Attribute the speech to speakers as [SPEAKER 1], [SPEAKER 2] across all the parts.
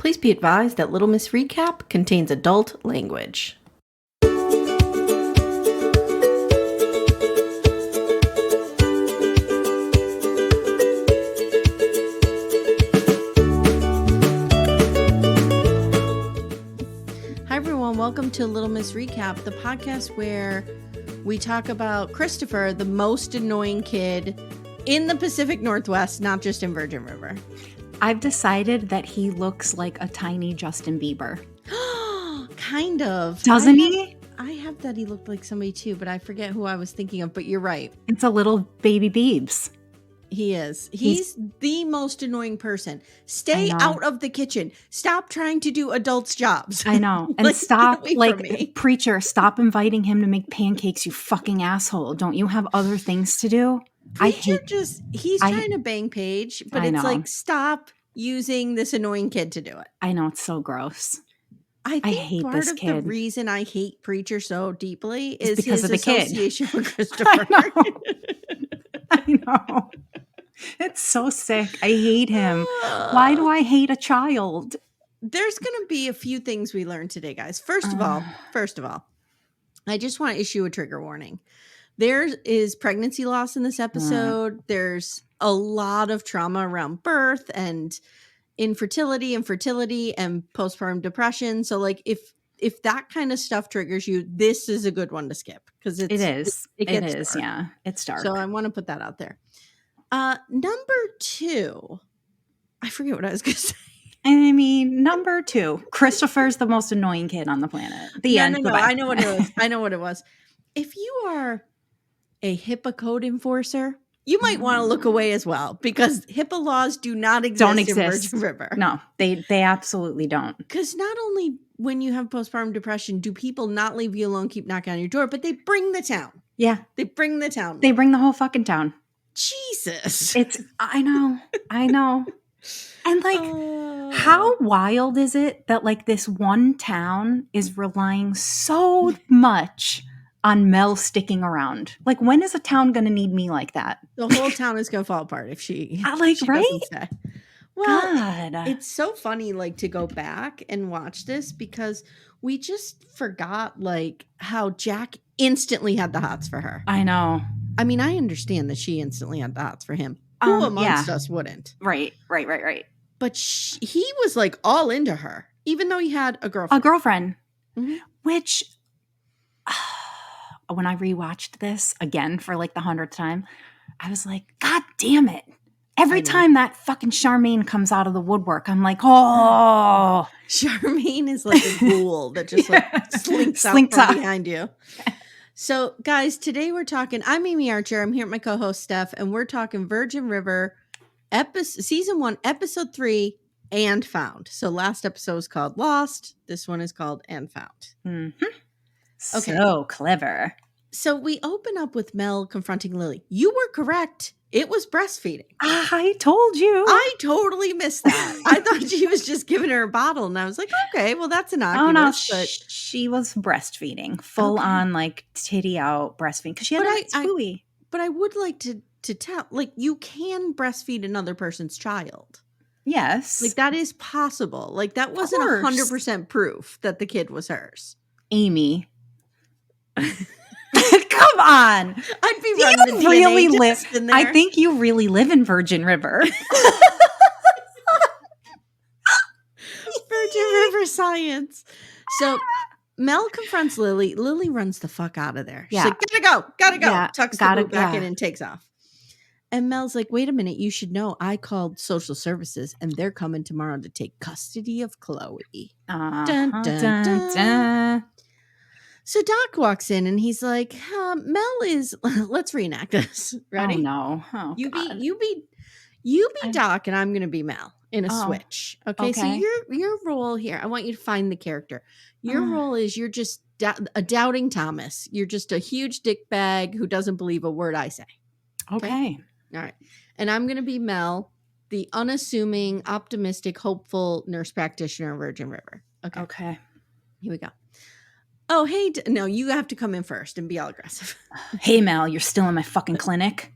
[SPEAKER 1] Please be advised that Little Miss Recap contains adult language. Hi everyone, welcome to Little Miss Recap, the podcast where we talk about Christopher, the most annoying kid in the Pacific Northwest, not just in Virgin River.
[SPEAKER 2] I've decided that he looks like a tiny Justin Bieber.
[SPEAKER 1] Kind of.
[SPEAKER 2] Doesn't he?
[SPEAKER 1] I have that he looked like somebody too, but I forget who I was thinking of, but you're right.
[SPEAKER 2] It's a little baby Biebs.
[SPEAKER 1] He is. He's the most annoying person. Stay out of the kitchen. Stop trying to do adults' jobs.
[SPEAKER 2] I know. And stop, preacher, stop inviting him to make pancakes, you fucking asshole. Don't you have other things to do?
[SPEAKER 1] Preacher he's trying to bang Paige, but it's like, stop using this annoying kid to do it.
[SPEAKER 2] I know, it's so gross.
[SPEAKER 1] I hate part of the reason I hate Preacher so deeply is
[SPEAKER 2] because
[SPEAKER 1] his
[SPEAKER 2] of the
[SPEAKER 1] association with Christopher.
[SPEAKER 2] I know. It's so sick. I hate him. Why do I hate a child?
[SPEAKER 1] There's going to be a few things we learned today, guys. First of all, I just want to issue a trigger warning. There is pregnancy loss in this episode. There's a lot of trauma around birth and infertility and fertility and postpartum depression. So like if that kind of stuff triggers you, this is a good one to skip because it is.
[SPEAKER 2] Yeah. It's dark.
[SPEAKER 1] So I want to put that out there. Number 2, I forget what I was going to say.
[SPEAKER 2] I mean, number 2, Christopher's the most annoying kid on the planet. The end.
[SPEAKER 1] No, I know what it was. I know what it was. If you are a HIPAA code enforcer, you might want to look away as well because HIPAA laws do not exist in Virgin River.
[SPEAKER 2] No, they absolutely don't.
[SPEAKER 1] Because not only when you have postpartum depression do people not leave you alone, keep knocking on your door, but they bring the town.
[SPEAKER 2] Yeah.
[SPEAKER 1] They bring the town.
[SPEAKER 2] They bring the whole fucking town.
[SPEAKER 1] Jesus.
[SPEAKER 2] I know. And like, how wild is it that like this one town is relying so much on Mel sticking around? Like, when is a town going to need me like that?
[SPEAKER 1] The whole town is going to fall apart if she
[SPEAKER 2] right?
[SPEAKER 1] doesn't stay. Well,
[SPEAKER 2] God.
[SPEAKER 1] It's so funny like to go back and watch this because we just forgot like how Jack instantly had the hots for her.
[SPEAKER 2] I know.
[SPEAKER 1] I mean, I understand that she instantly had the hots for him. Who amongst us wouldn't?
[SPEAKER 2] Right.
[SPEAKER 1] But he was like all into her, even though he had a girlfriend.
[SPEAKER 2] Mm-hmm. Which, when I rewatched this again for like the 100th time, I was like, God damn it. Every time that fucking Charmaine comes out of the woodwork, I'm like, oh.
[SPEAKER 1] Charmaine is like a ghoul that just like slinks out from behind you. So, guys, today we're talking, I'm Amy Archer. I'm here with my co-host, Steph, and we're talking Virgin River Season 1, Episode 3, And Found. So last episode was called Lost. This one is called And Found.
[SPEAKER 2] Mm-hmm. Okay. So clever.
[SPEAKER 1] So we open up with Mel confronting Lily. You were correct. It was breastfeeding.
[SPEAKER 2] I told you.
[SPEAKER 1] I totally missed that. I thought she was just giving her a bottle. And I was like, okay, well, that's innocuous.
[SPEAKER 2] Oh, no,
[SPEAKER 1] but
[SPEAKER 2] she was breastfeeding. Full on, like, titty out breastfeeding. Because she had a spooey.
[SPEAKER 1] But I would like to tell, like, you can breastfeed another person's child.
[SPEAKER 2] Yes.
[SPEAKER 1] Like, that is possible. Like, that wasn't 100% proof that the kid was hers.
[SPEAKER 2] Amy. Come on.
[SPEAKER 1] I'd be running the DNA test in there.
[SPEAKER 2] I think you really live in Virgin River.
[SPEAKER 1] Virgin River science. So Mel confronts Lily. Lily runs the fuck out of there. She's like, gotta go. Yeah, tucks the boot back in and takes off. And Mel's like, wait a minute, you should know I called social services and they're coming tomorrow to take custody of Chloe. Dun, dun, dun, dun. So Doc walks in and he's like, Mel is, let's reenact this. Ready?
[SPEAKER 2] Oh, no. Oh,
[SPEAKER 1] you be Doc and I'm going to be Mel in a switch. Okay. So your role here, I want you to find the character. Your role is you're just a doubting Thomas. You're just a huge dick bag who doesn't believe a word I say.
[SPEAKER 2] Okay.
[SPEAKER 1] All right. And I'm going to be Mel, the unassuming, optimistic, hopeful nurse practitioner of Virgin River. Okay. Here we go. Oh, hey. No, you have to come in first and be all aggressive.
[SPEAKER 2] Hey, Mel, you're still in my fucking clinic.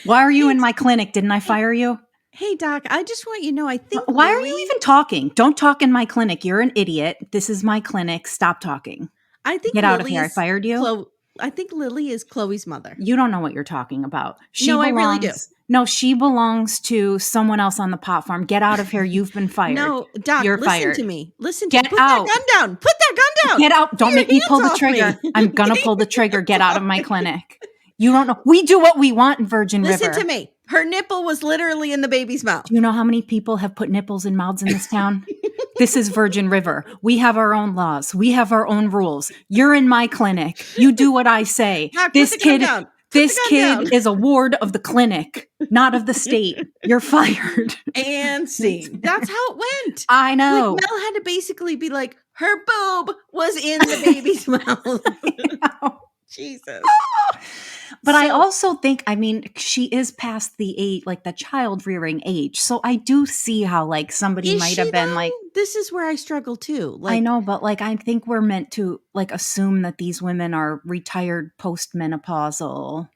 [SPEAKER 2] Why are you in my clinic? Didn't I fire you?
[SPEAKER 1] Hey, Doc, I just want you to know, I think
[SPEAKER 2] Why are you even talking? Don't talk in my clinic. You're an idiot. This is my clinic. Stop talking.
[SPEAKER 1] I think
[SPEAKER 2] Get out of here. I fired you.
[SPEAKER 1] I think Lily is Chloe's mother.
[SPEAKER 2] You don't know what you're talking about.
[SPEAKER 1] I really do.
[SPEAKER 2] No, she belongs to someone else on the pot farm. Get out of here. You've been fired.
[SPEAKER 1] No, Doc,
[SPEAKER 2] you're
[SPEAKER 1] listen
[SPEAKER 2] fired.
[SPEAKER 1] to me. Listen to
[SPEAKER 2] Get
[SPEAKER 1] me. Put
[SPEAKER 2] out.
[SPEAKER 1] that gun down. Put that gun down.
[SPEAKER 2] Get out. Don't make me pull the trigger. I'm going to pull the trigger. Get out of my clinic. You don't know. We do what we want in Virgin River.
[SPEAKER 1] Listen to me. Her nipple was literally in the baby's mouth.
[SPEAKER 2] Do you know how many people have put nipples in mouths in this town? This is Virgin River. We have our own laws. We have our own rules. You're in my clinic. You do what I say.
[SPEAKER 1] Doc,
[SPEAKER 2] this kid is a ward of the clinic, not of the state. You're fired.
[SPEAKER 1] And scene. That's how it went.
[SPEAKER 2] I know.
[SPEAKER 1] Like, Mel had to basically be like, her boob was in the baby's mouth. Jesus.
[SPEAKER 2] But I also think, I mean, she is past the age, like the child rearing age. So I do see how like somebody might have been like,
[SPEAKER 1] this is where I struggle too.
[SPEAKER 2] Like, I know, but like, I think we're meant to like assume that these women are retired postmenopausal,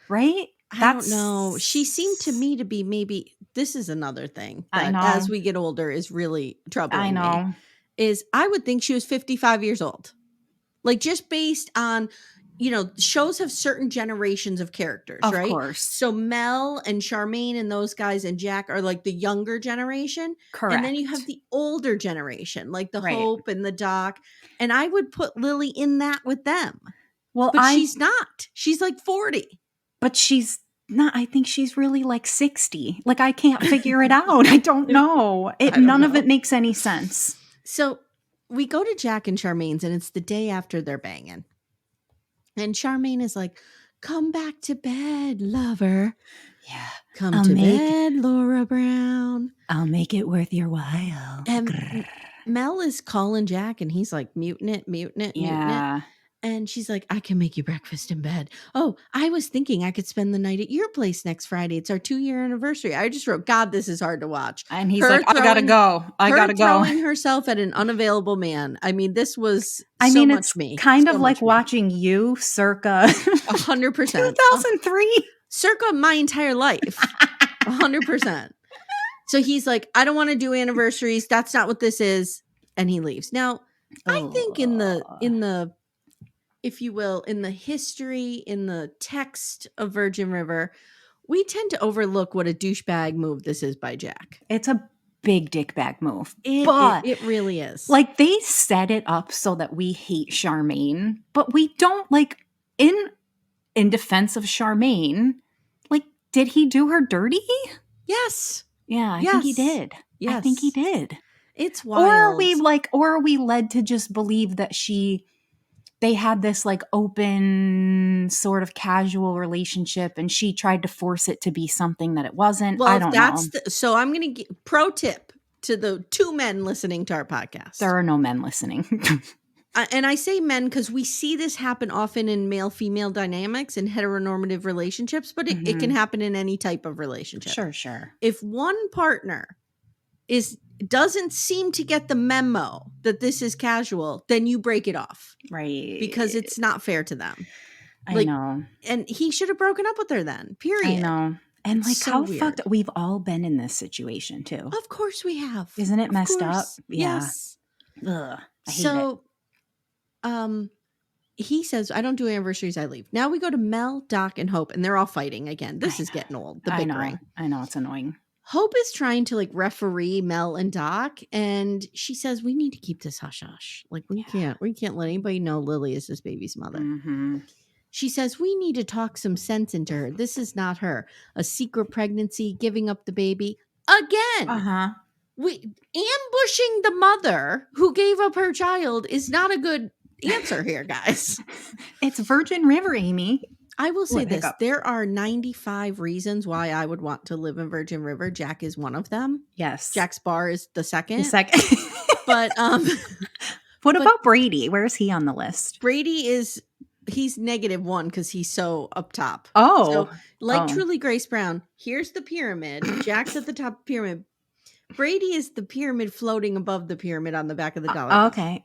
[SPEAKER 2] right?
[SPEAKER 1] I don't know. She seemed to me to be maybe, this is another thing that as we get older is really troubling me. Is I would think she was 55 years old. Like just based on, you know, shows have certain generations of characters, right? Of course. So Mel and Charmaine and those guys and Jack are like the younger generation. Correct. And then you have the older generation, like the Hope and the Doc. And I would put Lily in that with them. Well, but she's not. She's like 40.
[SPEAKER 2] But she's not. I think she's really like 60. Like I can't figure it out. I don't know. None of it makes any sense.
[SPEAKER 1] So we go to Jack and Charmaine's and it's the day after they're banging. And Charmaine is like, come back to bed, lover.
[SPEAKER 2] Yeah.
[SPEAKER 1] Come to bed, Laura Brown.
[SPEAKER 2] I'll make it worth your while.
[SPEAKER 1] And Mel is calling Jack and he's like, muting it. And she's like, I can make you breakfast in bed. Oh, I was thinking I could spend the night at your place next Friday. It's our 2-year anniversary. I just wrote, God, this is hard to watch.
[SPEAKER 2] And he's like, I gotta go. I gotta go.
[SPEAKER 1] Throwing herself at an unavailable man. I mean, this was so much me.
[SPEAKER 2] Kind of like watching you circa
[SPEAKER 1] 100%.
[SPEAKER 2] 2003.
[SPEAKER 1] Circa my entire life. 100%. So he's like, I don't want to do anniversaries. That's not what this is. And he leaves. Now, I think in the if you will, in the history, in the text of Virgin River, we tend to overlook what a douchebag move this is by Jack.
[SPEAKER 2] It's a big dickbag move.
[SPEAKER 1] It really is.
[SPEAKER 2] Like they set it up so that we hate Charmaine, but we don't like in defense of Charmaine, like, did he do her dirty?
[SPEAKER 1] Yes.
[SPEAKER 2] Yeah, I think he did. Yes. I think he did.
[SPEAKER 1] It's wild.
[SPEAKER 2] Or are we led to just believe that they had this like open sort of casual relationship and she tried to force it to be something that it wasn't.
[SPEAKER 1] Well,
[SPEAKER 2] I don't know.
[SPEAKER 1] So I'm going to give pro tip to the 2 men listening to our podcast.
[SPEAKER 2] There are no men listening.
[SPEAKER 1] And I say men because we see this happen often in male-female dynamics and heteronormative relationships, but it can happen in any type of relationship.
[SPEAKER 2] Sure.
[SPEAKER 1] If one partner doesn't seem to get the memo that this is casual, then you break it off.
[SPEAKER 2] Right.
[SPEAKER 1] Because it's not fair to them.
[SPEAKER 2] I know.
[SPEAKER 1] And he should have broken up with her then, period.
[SPEAKER 2] I know. And like how fucked, we've all been in this situation too.
[SPEAKER 1] Of course we have.
[SPEAKER 2] Isn't it messed up?
[SPEAKER 1] Yeah. Yes.
[SPEAKER 2] Ugh, I hate
[SPEAKER 1] it. He says, I don't do anniversaries, I leave. Now we go to Mel, Doc, and Hope, and they're all fighting again. This is getting old. The bickering.
[SPEAKER 2] I know, it's annoying.
[SPEAKER 1] Hope is trying to like referee Mel and Doc, and she says, we need to keep this hush hush. Like we can't let anybody know Lily is this baby's mother. Mm-hmm. She says, we need to talk some sense into her. This is not her. A secret pregnancy, giving up the baby. Again. Ambushing the mother who gave up her child is not a good answer here, guys.
[SPEAKER 2] It's Virgin River, Amy.
[SPEAKER 1] I will say this. There are 95 reasons why I would want to live in Virgin River. Jack is one of them.
[SPEAKER 2] Yes.
[SPEAKER 1] Jack's bar is the second.
[SPEAKER 2] But what about Brady? Where is he on the list?
[SPEAKER 1] Brady he's -1 because he's so up top.
[SPEAKER 2] Oh.
[SPEAKER 1] So Truly Grace Brown, here's the pyramid. Jack's at the top of the pyramid. Brady is the pyramid floating above the pyramid on the back of the dollar.
[SPEAKER 2] Okay.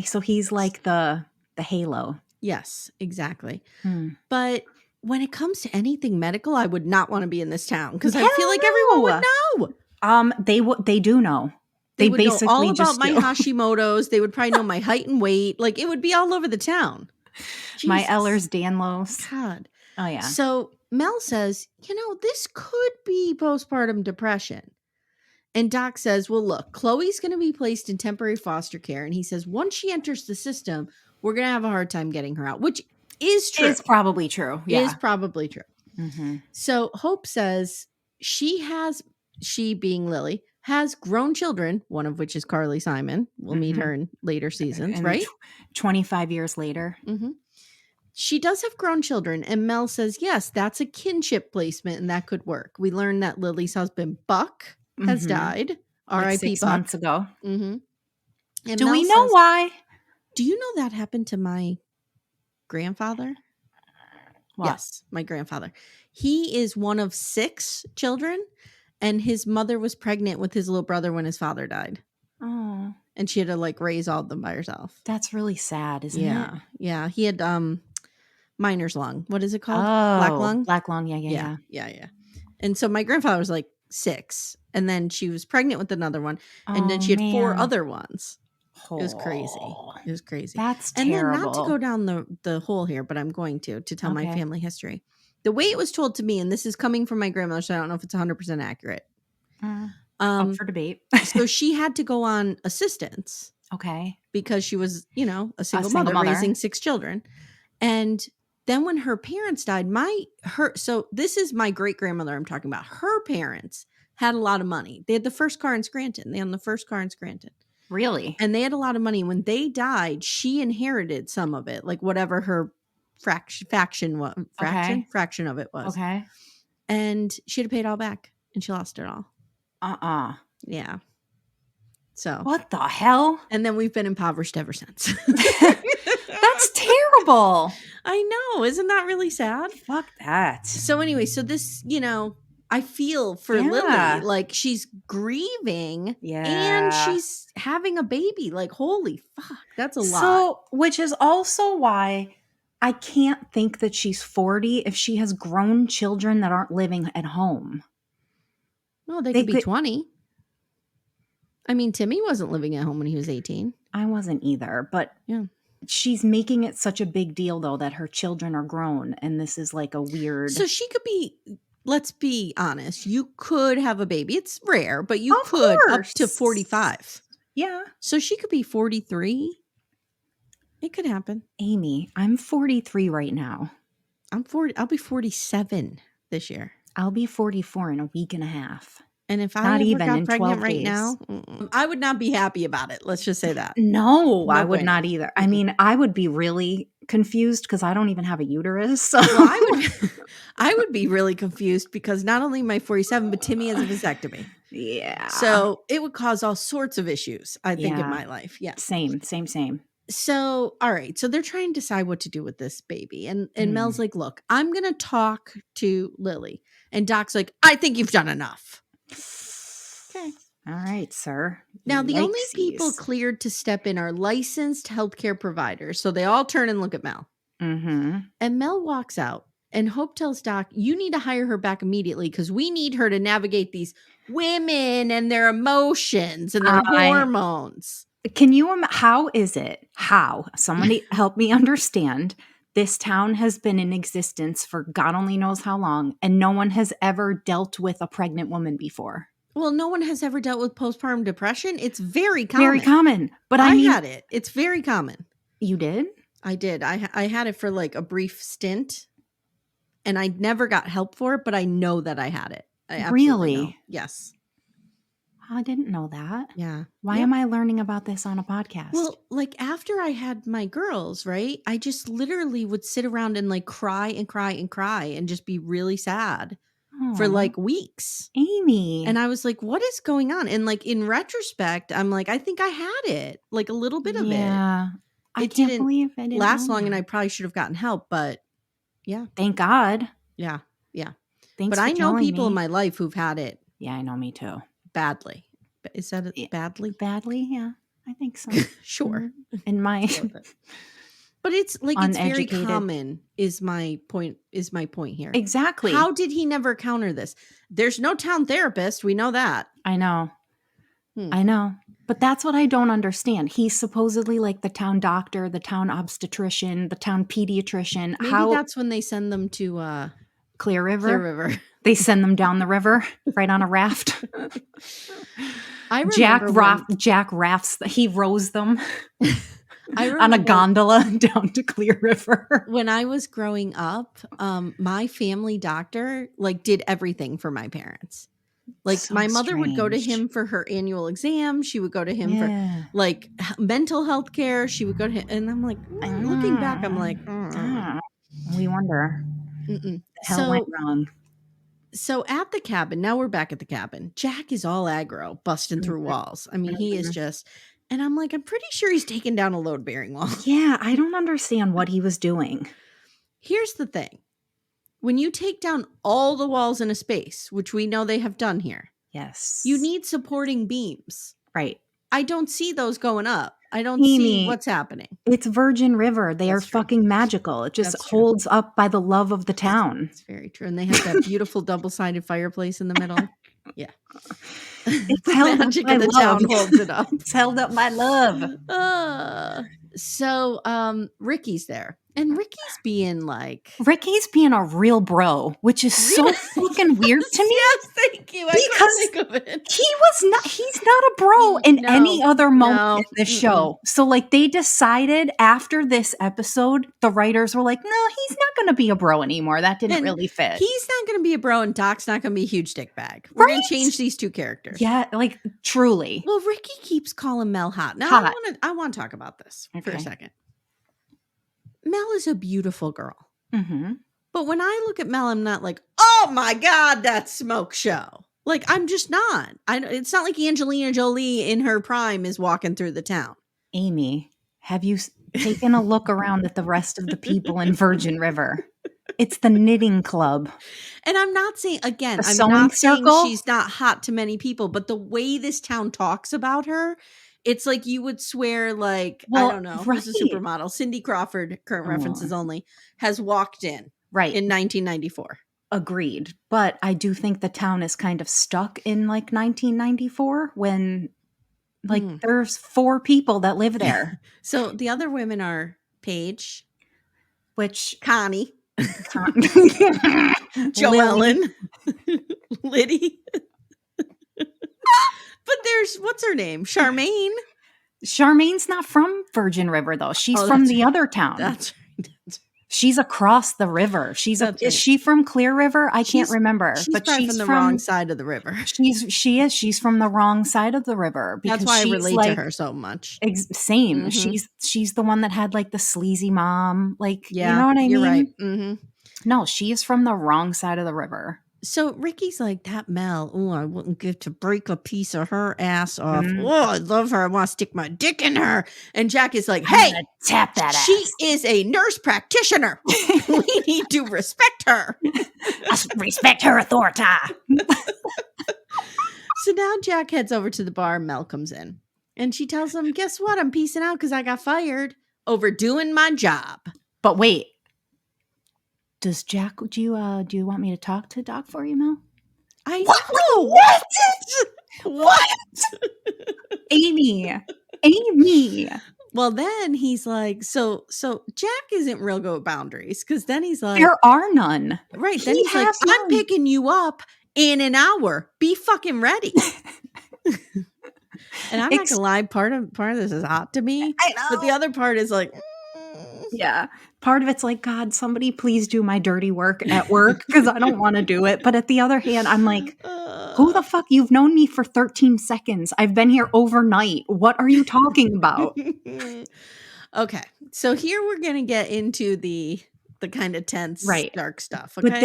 [SPEAKER 2] So he's like the halo.
[SPEAKER 1] Yes, exactly. But when it comes to anything medical, I would not want to be in this town because I feel like everyone would know.
[SPEAKER 2] They do know.
[SPEAKER 1] They would know all about my Hashimoto's. They would probably know my height and weight. Like, it would be all over the town. Jesus.
[SPEAKER 2] My Ehlers-Danlos.
[SPEAKER 1] God.
[SPEAKER 2] Oh, yeah.
[SPEAKER 1] So Mel says, this could be postpartum depression. And Doc says, well, look, Chloe's going to be placed in temporary foster care. And he says, once she enters the system, we're going to have a hard time getting her out, which is true.
[SPEAKER 2] It's probably true. Yeah.
[SPEAKER 1] Is probably true.
[SPEAKER 2] Mm-hmm.
[SPEAKER 1] So Hope says she being Lily, has grown children, one of which is Carly Simon. We'll meet her in later seasons, right?
[SPEAKER 2] 25 years later.
[SPEAKER 1] Mm-hmm. She does have grown children, and Mel says, yes, that's a kinship placement, and that could work. We learned that Lily's husband, Buck, has died. R.I.P.
[SPEAKER 2] Like 6
[SPEAKER 1] Buck.
[SPEAKER 2] months ago.
[SPEAKER 1] Mm-hmm. And
[SPEAKER 2] Do
[SPEAKER 1] Mel
[SPEAKER 2] we know
[SPEAKER 1] says,
[SPEAKER 2] why?
[SPEAKER 1] Do you know that happened to my grandfather?
[SPEAKER 2] What?
[SPEAKER 1] Yes, my grandfather. He is one of 6 children. And his mother was pregnant with his little brother when his father died.
[SPEAKER 2] Oh.
[SPEAKER 1] And she had to raise all of them by herself.
[SPEAKER 2] That's really sad, isn't it?
[SPEAKER 1] Yeah. He had miner's lung. What is it called?
[SPEAKER 2] Oh,
[SPEAKER 1] Black lung?
[SPEAKER 2] Black lung, yeah.
[SPEAKER 1] And so my grandfather was 6. And then she was pregnant with another one. And then she had 4 other ones. It was crazy.
[SPEAKER 2] That's terrible.
[SPEAKER 1] And then not to go down the hole here, but I'm going to tell my family history. The way it was told to me, and this is coming from my grandmother, so I don't know if it's 100% accurate.
[SPEAKER 2] Up for debate.
[SPEAKER 1] So she had to go on assistance.
[SPEAKER 2] Okay.
[SPEAKER 1] Because she was, a single mother raising 6 children. And then when her parents died, so this is my great grandmother I'm talking about. Her parents had a lot of money. They had the first car in Scranton.
[SPEAKER 2] Really?
[SPEAKER 1] And they had a lot of money. When they died, she inherited some of it, like whatever her fraction of it was.
[SPEAKER 2] Okay.
[SPEAKER 1] And she had to pay it all back, and she lost it all. Yeah. So
[SPEAKER 2] what the hell?
[SPEAKER 1] And then we've been impoverished ever since.
[SPEAKER 2] That's terrible.
[SPEAKER 1] I know. Isn't that really sad?
[SPEAKER 2] Fuck that.
[SPEAKER 1] So anyway, so this, I feel for Lily, like she's grieving and she's having a baby. Like, holy fuck, that's a lot.
[SPEAKER 2] So, which is also why I can't think that she's 40 if she has grown children that aren't living at home.
[SPEAKER 1] No, they could be 20. I mean, Timmy wasn't living at home when he was 18.
[SPEAKER 2] I wasn't either, but she's making it such a big deal, though, that her children are grown, and this is like a weird...
[SPEAKER 1] So she could be... Let's be honest. You could have a baby. It's rare, but you could up to 45.
[SPEAKER 2] Yeah.
[SPEAKER 1] So she could be 43. It could happen.
[SPEAKER 2] Amy, I'm 43 right now.
[SPEAKER 1] I'm 40. I'll be 47 this year.
[SPEAKER 2] I'll be 44 in a week and a half.
[SPEAKER 1] And if I ever got pregnant right now, I would not be happy about it. Let's just say that.
[SPEAKER 2] No, I would not either. I mean, I would be really confused because I don't even have a uterus. So
[SPEAKER 1] I would be really confused because not only am I 47, but Timmy has a vasectomy.
[SPEAKER 2] Yeah.
[SPEAKER 1] So it would cause all sorts of issues, I think, in my life. Yeah.
[SPEAKER 2] Same.
[SPEAKER 1] So, all right. So they're trying to decide what to do with this baby. And Mel's like, look, I'm going to talk to Lily. And Doc's like, I think you've done enough. Okay.
[SPEAKER 2] All right, sir.
[SPEAKER 1] Now, the only people cleared to step in are licensed healthcare providers. So they all turn and look at Mel.
[SPEAKER 2] Mm-hmm.
[SPEAKER 1] And Mel walks out. And Hope tells Doc, you need to hire her back immediately because we need her to navigate these women and their emotions and their hormones.
[SPEAKER 2] How is it? How? Somebody help me understand. This town has been in existence for God only knows how long, and no one has ever dealt with a pregnant woman before.
[SPEAKER 1] Well, no one has ever dealt with postpartum depression. It's very common.
[SPEAKER 2] Very common. But
[SPEAKER 1] I had it. It's very common.
[SPEAKER 2] You did?
[SPEAKER 1] I did. I had it for like a brief stint, and I never got help for it, but I know that I had it. I
[SPEAKER 2] really
[SPEAKER 1] know. Yes.
[SPEAKER 2] I didn't know that.
[SPEAKER 1] Yeah.
[SPEAKER 2] Why am I learning about this on a podcast?
[SPEAKER 1] Well, like after I had my girls, right? I just literally would sit around and like cry and cry and cry and just be really sad for like weeks.
[SPEAKER 2] Amy.
[SPEAKER 1] And I was like, what is going on? And like in retrospect, I'm like, I think I had it, like a little bit of it.
[SPEAKER 2] Yeah.
[SPEAKER 1] I can't believe I didn't last long and I probably should have gotten help, but yeah.
[SPEAKER 2] Thank God.
[SPEAKER 1] Yeah. Yeah.
[SPEAKER 2] Thanks
[SPEAKER 1] but I know people in my life who've had it.
[SPEAKER 2] Yeah, I know, me too.
[SPEAKER 1] Badly. Is that it? Badly?
[SPEAKER 2] Badly, yeah. I think so.
[SPEAKER 1] Sure.
[SPEAKER 2] In my
[SPEAKER 1] But it's like
[SPEAKER 2] uneducated.
[SPEAKER 1] It's very common is my point here.
[SPEAKER 2] Exactly.
[SPEAKER 1] How did he never counter this? There's no town therapist. We know that.
[SPEAKER 2] I know. I know. But that's what I don't understand. He's supposedly like the town doctor, the town obstetrician, the town pediatrician.
[SPEAKER 1] Maybe that's when they send them to
[SPEAKER 2] Clear River.
[SPEAKER 1] Clear River.
[SPEAKER 2] They send them down the river, right on a raft.
[SPEAKER 1] I remember
[SPEAKER 2] Jack rafts. He rows them on a gondola down to Clear River.
[SPEAKER 1] When I was growing up, my family doctor like did everything for my parents. Like so my mother would go to him for her annual exam. She would go to him for like mental health care. She would go to him. And I'm like, looking back, I'm like,
[SPEAKER 2] we wonder. The hell went wrong.
[SPEAKER 1] So at the cabin, now we're back at the cabin. Jack is all aggro, busting through walls. I mean, he is just, and I'm like, I'm pretty sure he's taken down a load bearing wall.
[SPEAKER 2] Yeah, I don't understand what he was doing.
[SPEAKER 1] Here's the thing. When you take down all the walls in a space, which we know they have done here.
[SPEAKER 2] Yes.
[SPEAKER 1] You need supporting beams.
[SPEAKER 2] Right.
[SPEAKER 1] I don't see those going up. I don't see what's happening.
[SPEAKER 2] It's Virgin River. They are fucking magical. It just holds up by the love of the town.
[SPEAKER 1] It's very true. And they have that beautiful double-sided fireplace in the middle. Yeah.
[SPEAKER 2] It's held up my love.
[SPEAKER 1] Town holds it up.
[SPEAKER 2] It's held up my love.
[SPEAKER 1] So Ricky's there. And Ricky's being
[SPEAKER 2] a real bro, which is so fucking weird to me.
[SPEAKER 1] Yes, thank you. I couldn't think of it.
[SPEAKER 2] He's not a bro in any other moment in the show. So like they decided after this episode, the writers were like, no, he's not going to be a bro anymore. That didn't really fit.
[SPEAKER 1] He's not going to be a bro and Doc's not going to be a huge dick bag. We're going to change these two characters.
[SPEAKER 2] Yeah, like truly.
[SPEAKER 1] Well, Ricky keeps calling Mel hot. Now I want to talk about this for a second. Mel is a beautiful girl. Mm-hmm. But when I look at Mel, I'm not like, oh my God, that smoke show. Like, I'm just not. It's not like Angelina Jolie in her prime is walking through the town.
[SPEAKER 2] Amy, have you taken a look around at the rest of the people in Virgin River? It's the knitting club.
[SPEAKER 1] And I'm not saying, again,
[SPEAKER 2] I'm not saying
[SPEAKER 1] she's not hot to many people, but the way this town talks about her, it's like you would swear like, I don't know, who's a supermodel? Cindy Crawford, current references only, has walked in in 1994.
[SPEAKER 2] Agreed. But I do think the town is kind of stuck in like 1994 when like there's 4 people that live there.
[SPEAKER 1] So the other women are Paige,
[SPEAKER 2] Connie.
[SPEAKER 1] Joellen, Liddy. But there's, what's her name? Charmaine.
[SPEAKER 2] Charmaine's not from Virgin River, though. She's from the other town.
[SPEAKER 1] That's right.
[SPEAKER 2] She's across the river. Is she from Clear River? I can't remember.
[SPEAKER 1] She's from the wrong side of the river.
[SPEAKER 2] She is. She's from the wrong side of the river.
[SPEAKER 1] That's why I relate to her so much.
[SPEAKER 2] Same. Mm-hmm. She's the one that had like the sleazy mom. Like, you know what I mean?
[SPEAKER 1] You're right. Mm-hmm.
[SPEAKER 2] No, she is from the wrong side of the river.
[SPEAKER 1] So Ricky's like, that Mel, I wouldn't give to break a piece of her ass off. I love her. I want to stick my dick in her. And Jack is like, hey,
[SPEAKER 2] tap that ass.
[SPEAKER 1] She is a nurse practitioner. We need to respect her.
[SPEAKER 2] Respect her authority.
[SPEAKER 1] So now Jack heads over to the bar. Mel comes in. And she tells him, guess what? I'm peacing out because I got fired over doing my job.
[SPEAKER 2] But wait. Does Jack, do you want me to talk to Doc for you, Mel?
[SPEAKER 1] What?
[SPEAKER 2] Amy.
[SPEAKER 1] Well, then he's like, so Jack isn't real good with boundaries because then he's like,
[SPEAKER 2] there are none.
[SPEAKER 1] Right. Then he's like, I'm picking you up in an hour. Be fucking ready. And I'm not gonna lie, part of this is hot to me.
[SPEAKER 2] I know.
[SPEAKER 1] But the other part is like,
[SPEAKER 2] yeah. Part of it's like, God, somebody please do my dirty work at work because I don't want to do it. But at the other hand, I'm like, who the fuck? You've known me for 13 seconds. I've been here overnight. What are you talking about?
[SPEAKER 1] Okay. So here we're going to get into the kind of tense, dark stuff. Okay?
[SPEAKER 2] But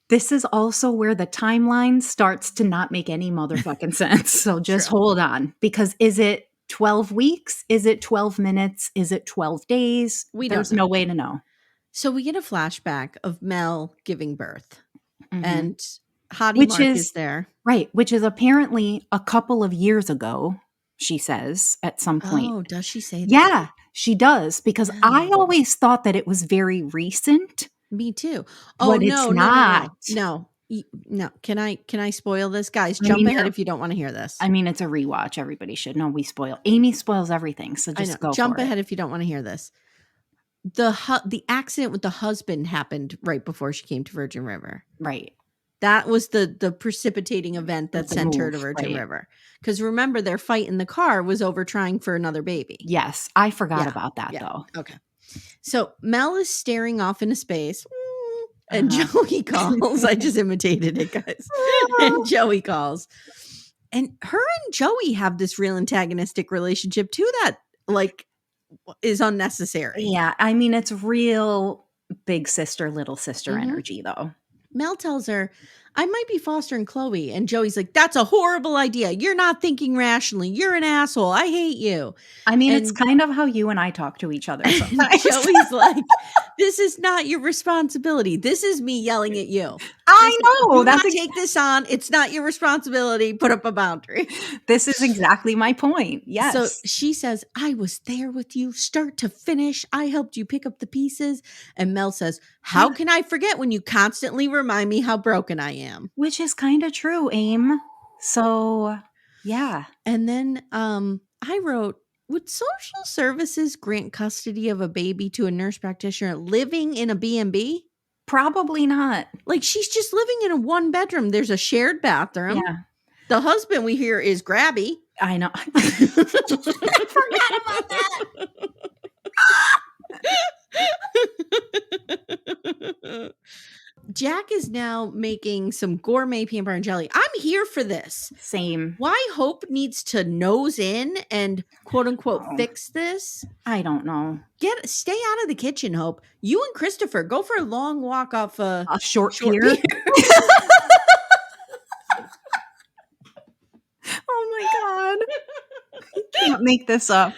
[SPEAKER 2] this is also where the timeline starts to not make any motherfucking sense. So just hold on. Because is it 12 weeks? Is it 12 minutes? Is it 12 days? There's no way to know.
[SPEAKER 1] So we get a flashback of Mel giving birth. Mm-hmm. And Hottie Mark is there.
[SPEAKER 2] Right. Which is apparently a couple of years ago. she says at some point.
[SPEAKER 1] Oh, does she say that?
[SPEAKER 2] Yeah, she does, because I always thought that it was very recent.
[SPEAKER 1] Me too. Oh,
[SPEAKER 2] but
[SPEAKER 1] no,
[SPEAKER 2] it's not.
[SPEAKER 1] No. Can I spoil this? Guys, jump ahead if you don't want to hear this.
[SPEAKER 2] I mean, it's a rewatch. Everybody should know we spoil. Amy spoils everything, so just go
[SPEAKER 1] jump
[SPEAKER 2] for
[SPEAKER 1] ahead
[SPEAKER 2] it.
[SPEAKER 1] if you don't want to hear this. The accident with the husband happened right before she came to Virgin River.
[SPEAKER 2] Right.
[SPEAKER 1] That was the precipitating event that sent her to Virgin River. Because remember, their fight in the car was over trying for another baby.
[SPEAKER 2] Yes, I forgot about that, though.
[SPEAKER 1] Okay. So Mel is staring off into space, and Joey calls. I just imitated it, guys. And Joey calls. And her and Joey have this real antagonistic relationship, too, that, like, is unnecessary.
[SPEAKER 2] Yeah, I mean, it's real big sister, little sister energy, though.
[SPEAKER 1] Mel tells her, I might be fostering Chloe. And Joey's like, that's a horrible idea. You're not thinking rationally. You're an asshole. I hate you.
[SPEAKER 2] I mean, it's kind of how you and I talk to each other sometimes.
[SPEAKER 1] Joey's like, this is not your responsibility. This is me yelling at you.
[SPEAKER 2] I know.
[SPEAKER 1] Take this on. It's not your responsibility. Put up a boundary.
[SPEAKER 2] This is exactly my point. Yes.
[SPEAKER 1] So she says, I was there with you, start to finish. I helped you pick up the pieces. And Mel says, how can I forget when you constantly remind me how broken I am?
[SPEAKER 2] Which is kind of true, Aim. So, yeah.
[SPEAKER 1] And then I wrote, would social services grant custody of a baby to a nurse practitioner living in a B&B?
[SPEAKER 2] Probably not.
[SPEAKER 1] Like, she's just living in a one bedroom. There's a shared bathroom.
[SPEAKER 2] Yeah.
[SPEAKER 1] The husband we hear is grabby.
[SPEAKER 2] I know. I forgot about
[SPEAKER 1] that. Jack is now making some gourmet peanut butter and jelly. I'm here for this.
[SPEAKER 2] Same.
[SPEAKER 1] Why Hope needs to nose in and quote unquote fix this?
[SPEAKER 2] I don't know.
[SPEAKER 1] Stay out of the kitchen, Hope. You and Christopher go for a long walk off a
[SPEAKER 2] short pier. Oh my God. I can't make this up.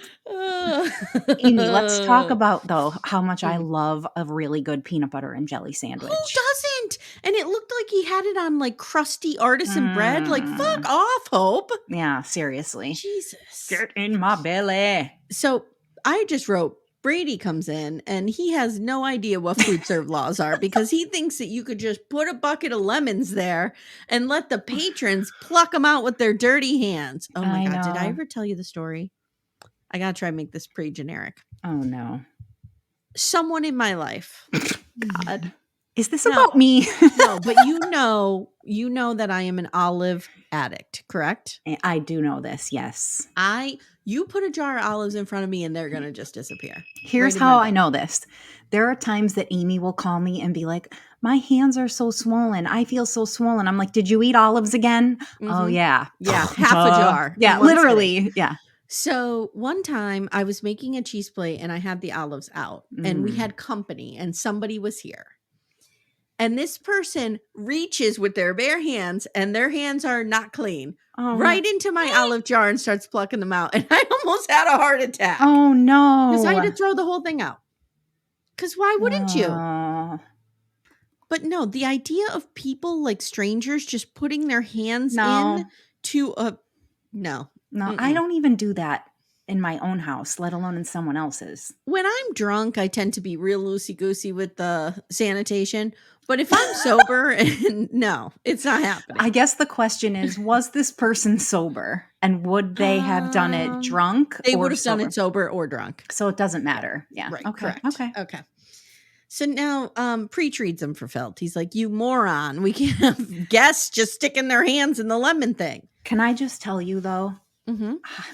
[SPEAKER 2] Amy, let's talk about, though, how much I love a really good peanut butter and jelly sandwich.
[SPEAKER 1] Who doesn't? And it looked like he had it on like crusty artisan bread. Like, fuck off, Hope.
[SPEAKER 2] Yeah, seriously.
[SPEAKER 1] Jesus.
[SPEAKER 2] Get in my belly.
[SPEAKER 1] So I just wrote, Brady comes in and he has no idea what food serve laws are because he thinks that you could just put a bucket of lemons there and let the patrons pluck them out with their dirty hands. Oh my God. Did I ever tell you the story? I got to try and make this pretty generic.
[SPEAKER 2] Oh no.
[SPEAKER 1] Someone in my life. God.
[SPEAKER 2] Is this about me?
[SPEAKER 1] No, but you know that I am an olive addict, correct?
[SPEAKER 2] I do know this, yes.
[SPEAKER 1] You put a jar of olives in front of me and they're going to just disappear.
[SPEAKER 2] Here's how I know this. There are times that Amy will call me and be like, my hands are so swollen. I feel so swollen. I'm like, did you eat olives again? Mm-hmm. Oh, yeah.
[SPEAKER 1] Yeah, half a jar.
[SPEAKER 2] Yeah, literally. Yeah.
[SPEAKER 1] So one time I was making a cheese plate and I had the olives out and we had company and somebody was here. And this person reaches with their bare hands and their hands are not clean right into my olive jar and starts plucking them out. And I almost had a heart attack.
[SPEAKER 2] Oh, no.
[SPEAKER 1] Because I had to throw the whole thing out. Because why wouldn't you? But no, the idea of people like strangers just putting their hands in to a... No.
[SPEAKER 2] No, I don't even do that in my own house, let alone in someone else's.
[SPEAKER 1] When I'm drunk, I tend to be real loosey-goosey with the sanitation. But if I'm sober, no, it's not happening.
[SPEAKER 2] I guess the question is, was this person sober? And would they have done it drunk?
[SPEAKER 1] They would have done it sober or drunk.
[SPEAKER 2] So it doesn't matter. Yeah.
[SPEAKER 1] Right.
[SPEAKER 2] Okay.
[SPEAKER 1] Correct. Okay. So now Preach reads him for Felt. He's like, you moron. We can't have guests just sticking their hands in the lemon thing.
[SPEAKER 2] Can I just tell you, though,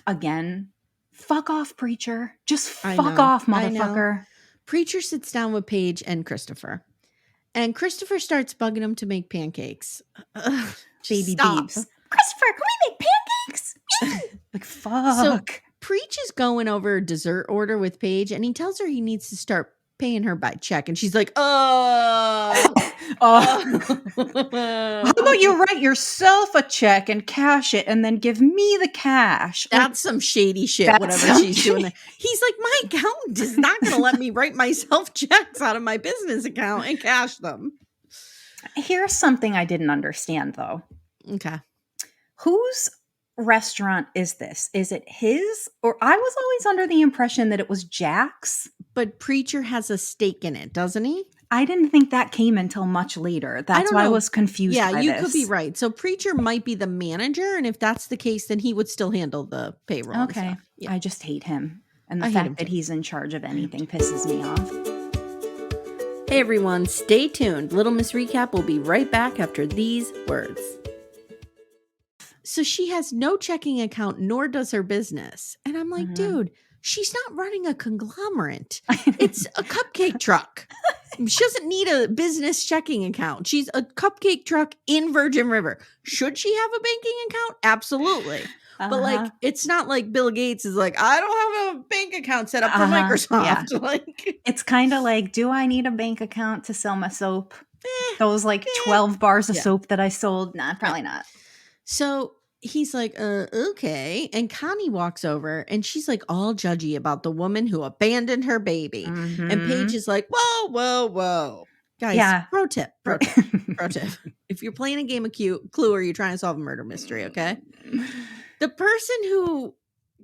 [SPEAKER 2] again, fuck off, Preacher. Just fuck off, motherfucker.
[SPEAKER 1] Preacher sits down with Paige and Christopher. And Christopher starts bugging him to make pancakes.
[SPEAKER 2] Baby Beebs. Christopher, can we make pancakes? Like, fuck.
[SPEAKER 1] So Preach is going over a dessert order with Paige, and he tells her he needs to start paying her by check. And she's like, how
[SPEAKER 2] about you write yourself a check and cash it and then give me the cash?
[SPEAKER 1] That's some shady shit, whatever she's doing there. He's like, my accountant is not going to let me write myself checks out of my business account and cash them.
[SPEAKER 2] Here's something I didn't understand, though.
[SPEAKER 1] Okay.
[SPEAKER 2] Whose restaurant is this? Is it his? Or I was always under the impression that it was Jack's.
[SPEAKER 1] But Preacher has a stake in it, doesn't he?
[SPEAKER 2] I didn't think that came until much later. That's why I was confused by this.
[SPEAKER 1] Yeah, you could be right. So Preacher might be the manager, and if that's the case, then he would still handle the payroll.
[SPEAKER 2] Okay. Yeah. I just hate him. And the fact that he's in charge of anything pisses me off.
[SPEAKER 1] Hey everyone, stay tuned. Little Miss Recap will be right back after these words. So she has no checking account, nor does her business. And I'm like, dude, she's not running a conglomerate. It's a cupcake truck. She doesn't need a business checking account. She's a cupcake truck in Virgin River. Should she have a banking account? Absolutely. But like, it's not like Bill Gates is like, I don't have a bank account set up for Microsoft.
[SPEAKER 2] Yeah.
[SPEAKER 1] Like,
[SPEAKER 2] it's kind of like, do I need a bank account to sell my soap? Those like 12 bars of soap that I sold? Nah, probably not.
[SPEAKER 1] So he's like, okay. And Connie walks over and she's like all judgy about the woman who abandoned her baby. And Paige is like, whoa. Guys, pro tip. If you're playing a game of Clue or you're trying to solve a murder mystery, okay? The person who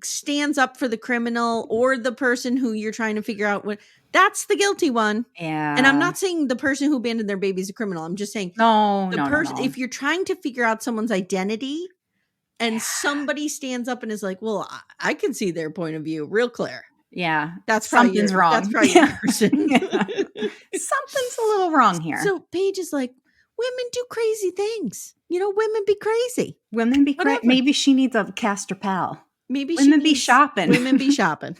[SPEAKER 1] stands up for the criminal or the person who you're trying to figure out that's the guilty one.
[SPEAKER 2] Yeah.
[SPEAKER 1] And I'm not saying the person who abandoned their baby is a criminal. I'm just saying
[SPEAKER 2] no.
[SPEAKER 1] If you're trying to figure out someone's identity and somebody stands up and is like, well, I can see their point of view real clear.
[SPEAKER 2] Yeah.
[SPEAKER 1] That's
[SPEAKER 2] something's wrong.
[SPEAKER 1] That's probably your person.
[SPEAKER 2] Something's a little wrong here.
[SPEAKER 1] So Paige is like, women do crazy things. Women be crazy.
[SPEAKER 2] Women be crazy. Maybe she needs a castor pal.
[SPEAKER 1] Maybe
[SPEAKER 2] women be shopping.
[SPEAKER 1] Women be shopping.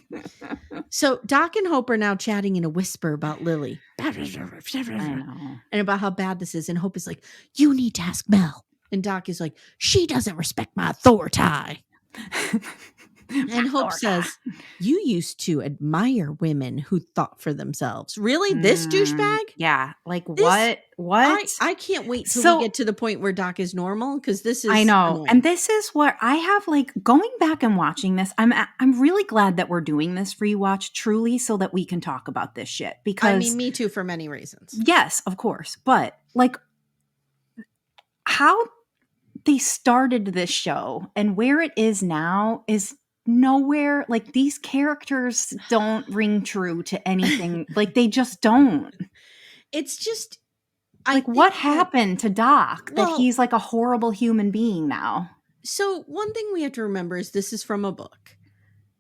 [SPEAKER 1] So Doc and Hope are now chatting in a whisper about Lily.
[SPEAKER 2] I know.
[SPEAKER 1] And about how bad this is. And Hope is like, you need to ask Mel. And Doc is like, she doesn't respect my authority. And Hope says, you used to admire women who thought for themselves. Really? This douchebag?
[SPEAKER 2] Yeah. Like what?
[SPEAKER 1] I can't wait till we get to the point where Doc is normal because this is
[SPEAKER 2] I know.
[SPEAKER 1] Annoying.
[SPEAKER 2] And this is what I have like going back and watching this. I'm really glad that we're doing this rewatch truly so that we can talk about this shit because
[SPEAKER 1] I mean, me too for many reasons.
[SPEAKER 2] Yes, of course. But like how they started this show and where it is now is nowhere. Like these characters don't ring true to anything. Like they just don't.
[SPEAKER 1] It's just
[SPEAKER 2] like what happened to Doc that he's like a horrible human being now.
[SPEAKER 1] So one thing we have to remember is this is from a book.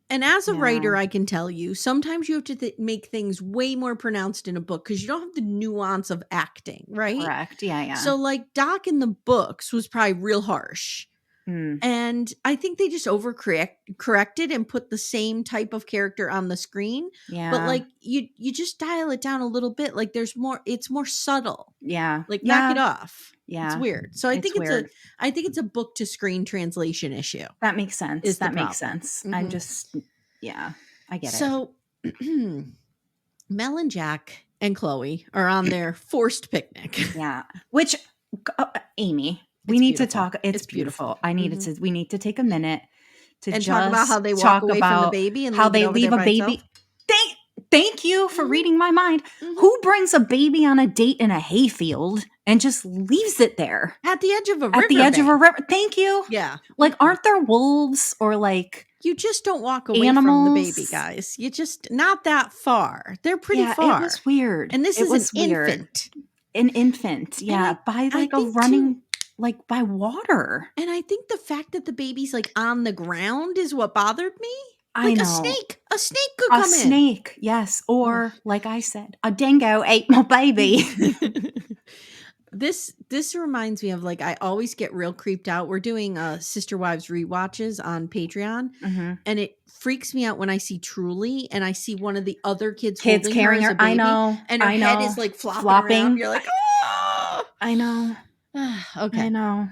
[SPEAKER 1] And as a writer, I can tell you, sometimes you have to make things way more pronounced in a book because you don't have the nuance of acting, right?
[SPEAKER 2] Correct. Yeah.
[SPEAKER 1] So like Doc in the books was probably real harsh. And I think they just corrected and put the same type of character on the screen.
[SPEAKER 2] Yeah.
[SPEAKER 1] But like you just dial it down a little bit. Like there's more, it's more subtle.
[SPEAKER 2] Yeah.
[SPEAKER 1] Like back it off.
[SPEAKER 2] Yeah.
[SPEAKER 1] It's weird. So I think it's a book to screen translation issue.
[SPEAKER 2] That makes sense. That makes sense.
[SPEAKER 1] Mm-hmm.
[SPEAKER 2] I'm just, I get it.
[SPEAKER 1] So Mel and Jack and Chloe are on their forced picnic.
[SPEAKER 2] Yeah. Which, Amy, we need to talk. It's beautiful. We need to take a minute to
[SPEAKER 1] and
[SPEAKER 2] just
[SPEAKER 1] talk about how they walk away from the baby and
[SPEAKER 2] how they leave a baby. Thank you for reading my mind. Who brings a baby on a date in a hayfield and just leaves it there
[SPEAKER 1] at the edge of a river?
[SPEAKER 2] At the edge of a river. Thank you.
[SPEAKER 1] Yeah.
[SPEAKER 2] Like, aren't there wolves or like
[SPEAKER 1] you just don't walk away from the baby, guys. You just not that far. They're pretty far.
[SPEAKER 2] It was weird.
[SPEAKER 1] And this is an infant.
[SPEAKER 2] An infant, yeah, by like a running. Like by water.
[SPEAKER 1] And I think the fact that the baby's like on the ground is what bothered me.
[SPEAKER 2] I know.
[SPEAKER 1] A snake could come in.
[SPEAKER 2] A snake, yes. Or like I said, a dingo ate my baby.
[SPEAKER 1] This reminds me of like, I always get real creeped out. We're doing Sister Wives rewatches on Patreon. And it freaks me out when I see Truly and I see one of the other kids holding
[SPEAKER 2] carrying
[SPEAKER 1] her as a baby,
[SPEAKER 2] I know.
[SPEAKER 1] And her head is like flopping around. You're like, oh.
[SPEAKER 2] I know.
[SPEAKER 1] Okay.
[SPEAKER 2] I know.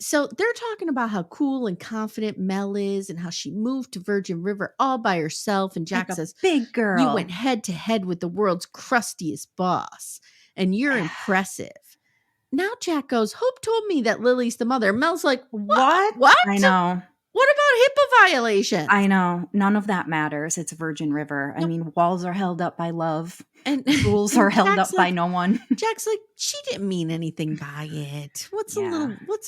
[SPEAKER 1] So they're talking about how cool and confident Mel is and how she moved to Virgin River all by herself. And Jack says,
[SPEAKER 2] big girl.
[SPEAKER 1] You went head to head with the world's crustiest boss and you're impressive. Now Jack goes, Hope told me that Lily's the mother. Mel's like, what?
[SPEAKER 2] I know.
[SPEAKER 1] What HIPAA violations.
[SPEAKER 2] I know. None of that matters. It's Virgin River. I mean, walls are held up by love.
[SPEAKER 1] And
[SPEAKER 2] rules are held up by no one.
[SPEAKER 1] Jack's like, she didn't mean anything by it. What's a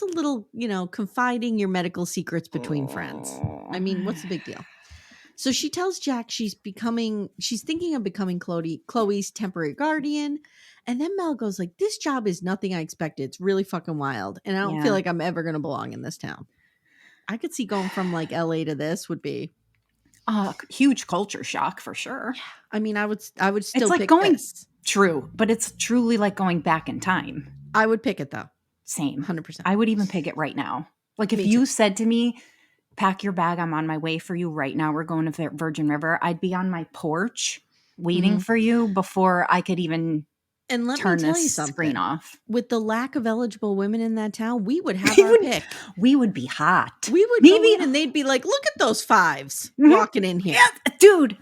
[SPEAKER 1] little, confiding your medical secrets between friends? I mean, what's the big deal? So she tells Jack she's thinking of becoming Chloe's temporary guardian. And then Mel goes like, this job is nothing I expected. It's really fucking wild. And I don't feel like I'm ever going to belong in this town. I could see going from like LA to this would be
[SPEAKER 2] a huge culture shock for sure.
[SPEAKER 1] Yeah. I mean, I would still
[SPEAKER 2] it's like
[SPEAKER 1] pick
[SPEAKER 2] going
[SPEAKER 1] this.
[SPEAKER 2] True, but it's truly like going back in time.
[SPEAKER 1] I would pick it though.
[SPEAKER 2] Same.
[SPEAKER 1] 100%.
[SPEAKER 2] I would even pick it right now. Like if you said to me, pack your bag, I'm on my way for you right now. We're going to Virgin River. I'd be on my porch waiting for you before I could even
[SPEAKER 1] and let
[SPEAKER 2] turn
[SPEAKER 1] me tell
[SPEAKER 2] this
[SPEAKER 1] you something.
[SPEAKER 2] Screen off.
[SPEAKER 1] With the lack of eligible women in that town, we would have our pick.
[SPEAKER 2] We would be hot.
[SPEAKER 1] We would go in and they'd be like, look at those fives walking in here.
[SPEAKER 2] Yeah, dude,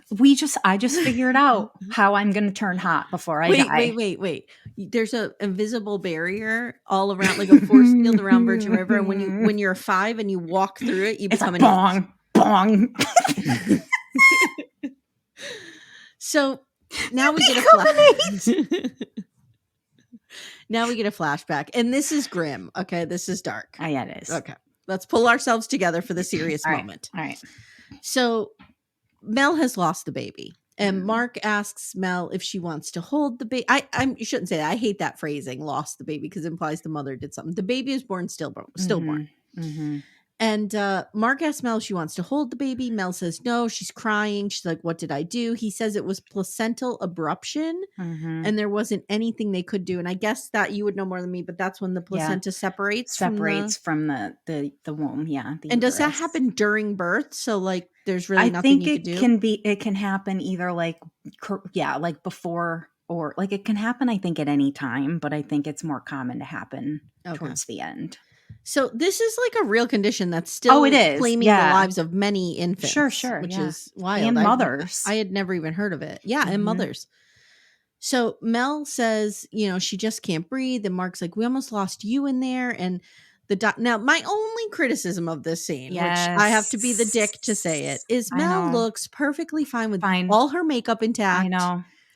[SPEAKER 2] I just figured out how I'm going to turn hot before I die.
[SPEAKER 1] Wait. There's a invisible barrier all around, like a force field around Virgin River. And when you're a 5 and you walk through it, you become
[SPEAKER 2] an bong.
[SPEAKER 1] So now we get a Now we get a flashback. And this is grim. Okay. This is dark.
[SPEAKER 2] Yeah, it is.
[SPEAKER 1] Okay. Let's pull ourselves together for the serious moment.
[SPEAKER 2] All right.
[SPEAKER 1] So Mel has lost the baby. And Mark asks Mel if she wants to hold the baby. You shouldn't say that. I hate that phrasing, lost the baby, because it implies the mother did something. The baby is born stillborn.
[SPEAKER 2] Mm-hmm.
[SPEAKER 1] And Mark asks Mel if she wants to hold the baby. Mel says no. She's crying. She's like, what did I do? He says it was placental abruption and there wasn't anything they could do. And I guess that you would know more than me, but that's when the placenta separates from
[SPEAKER 2] the womb. Yeah.
[SPEAKER 1] And does that happen during birth? So like there's really nothing you could do?
[SPEAKER 2] It can happen either like before or like it can happen, I think, at any time, but I think it's more common to happen towards the end.
[SPEAKER 1] So this is like a real condition that's still claiming the lives of many infants.
[SPEAKER 2] Sure.
[SPEAKER 1] Which is wild.
[SPEAKER 2] And mothers.
[SPEAKER 1] I had never even heard of it. Yeah, and mothers. So Mel says, she just can't breathe. And Mark's like, we almost lost you in there. And now my only criticism of this scene, which I have to be the dick to say it, is Mel looks perfectly fine with all her makeup intact.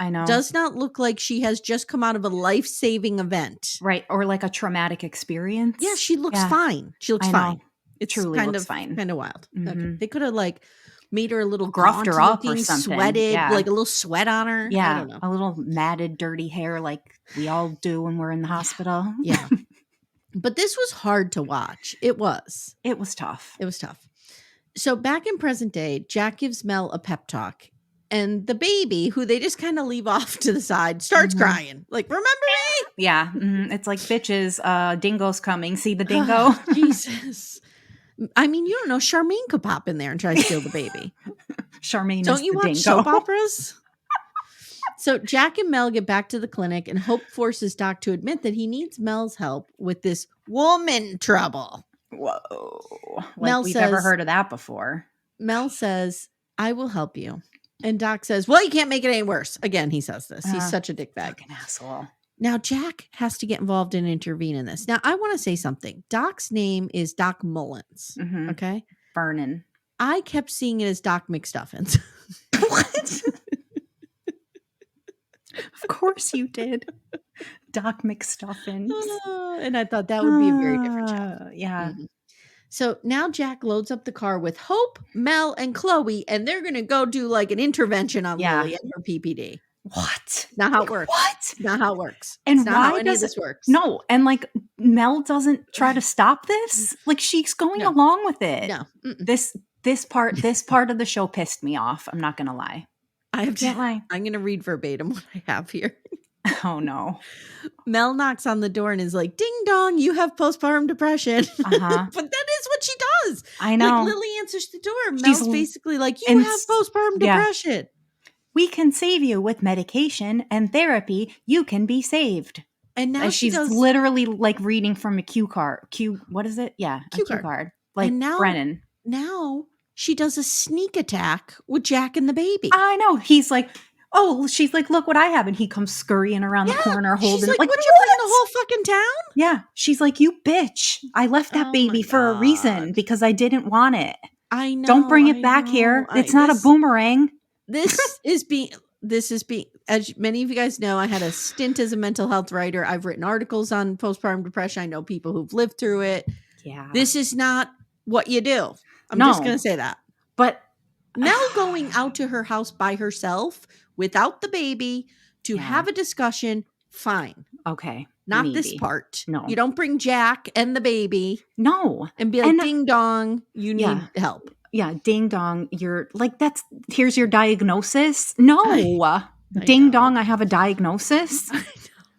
[SPEAKER 2] I know.
[SPEAKER 1] Does not look like she has just come out of a life-saving event.
[SPEAKER 2] Right. Or like a traumatic experience.
[SPEAKER 1] Yeah, she looks fine. She looks fine. It
[SPEAKER 2] truly looks fine.
[SPEAKER 1] Kind of wild. Mm-hmm. Okay. They could have like made her a little
[SPEAKER 2] gruffed her up or something.
[SPEAKER 1] Sweated, like a little sweat on her.
[SPEAKER 2] Yeah.
[SPEAKER 1] I don't know.
[SPEAKER 2] A little matted, dirty hair like we all do when we're in the hospital.
[SPEAKER 1] Yeah. But this was hard to watch. It was.
[SPEAKER 2] It was tough.
[SPEAKER 1] So back in present day, Jack gives Mel a pep talk. And the baby, who they just kind of leave off to the side, starts crying. Like, remember me?
[SPEAKER 2] Yeah. Mm-hmm. It's like, bitches, dingo's coming. See the dingo?
[SPEAKER 1] Jesus. I mean, you don't know. Charmaine could pop in there and try to steal the baby.
[SPEAKER 2] Charmaine
[SPEAKER 1] don't you watch soap operas? So Jack and Mel get back to the clinic, and Hope forces Doc to admit that he needs Mel's help with this woman trouble.
[SPEAKER 2] Whoa. Like we've never heard of that before.
[SPEAKER 1] Mel says, I will help you. And Doc says, well, you can't make it any worse. Again, he says this. He's such a dickbag.
[SPEAKER 2] Fucking asshole.
[SPEAKER 1] Now, Jack has to get involved and intervene in this. Now, I want to say something. Doc's name is Doc Mullins. Mm-hmm. Okay?
[SPEAKER 2] Vernon.
[SPEAKER 1] I kept seeing it as Doc McStuffins.
[SPEAKER 2] What? Of course you did. Doc McStuffins.
[SPEAKER 1] And I thought that would be a very different job.
[SPEAKER 2] Yeah.
[SPEAKER 1] Mm-hmm. So now Jack loads up the car with Hope, Mel, and Chloe, and they're going to go do like an intervention on Lily and her PPD.
[SPEAKER 2] What?
[SPEAKER 1] Not how it works.
[SPEAKER 2] What?
[SPEAKER 1] Not how it works.
[SPEAKER 2] And
[SPEAKER 1] it's not how any of this works.
[SPEAKER 2] No. And like Mel doesn't try to stop this. Like she's going along with it.
[SPEAKER 1] No.
[SPEAKER 2] This part of the show pissed me off. I'm not going to lie.
[SPEAKER 1] I'm going to read verbatim what I have here.
[SPEAKER 2] Oh no.
[SPEAKER 1] Mel knocks on the door and is like, ding dong, you have postpartum depression. But that is what she does.
[SPEAKER 2] I know.
[SPEAKER 1] Like Lily answers the door. Mel's basically like, you have postpartum depression.
[SPEAKER 2] We can save you with medication and therapy. You can be saved.
[SPEAKER 1] And now
[SPEAKER 2] she's literally like reading from a cue card. What is it? Yeah.
[SPEAKER 1] Cue
[SPEAKER 2] card. Like Brennan.
[SPEAKER 1] Now she does a sneak attack with Jack and the baby.
[SPEAKER 2] I know. He's like, oh, she's like, look what I have. And he comes scurrying around the corner holding it.
[SPEAKER 1] Like, what you put in the whole fucking town?
[SPEAKER 2] Yeah. She's like, you bitch. I left that baby for a reason because I didn't want it.
[SPEAKER 1] I know.
[SPEAKER 2] Don't bring it back here. It's not a boomerang.
[SPEAKER 1] This is being, as many of you guys know, I had a stint as a mental health writer. I've written articles on postpartum depression. I know people who've lived through it.
[SPEAKER 2] Yeah.
[SPEAKER 1] This is not what you do. I'm just going to say that.
[SPEAKER 2] But
[SPEAKER 1] Mel going out to her house by herself without the baby to have a discussion, fine.
[SPEAKER 2] Okay.
[SPEAKER 1] Not this part.
[SPEAKER 2] No.
[SPEAKER 1] You don't bring Jack and the baby.
[SPEAKER 2] No.
[SPEAKER 1] And be like, ding dong, you need help.
[SPEAKER 2] Yeah, ding dong, you're like, here's your diagnosis. No. Ding dong, I have a diagnosis.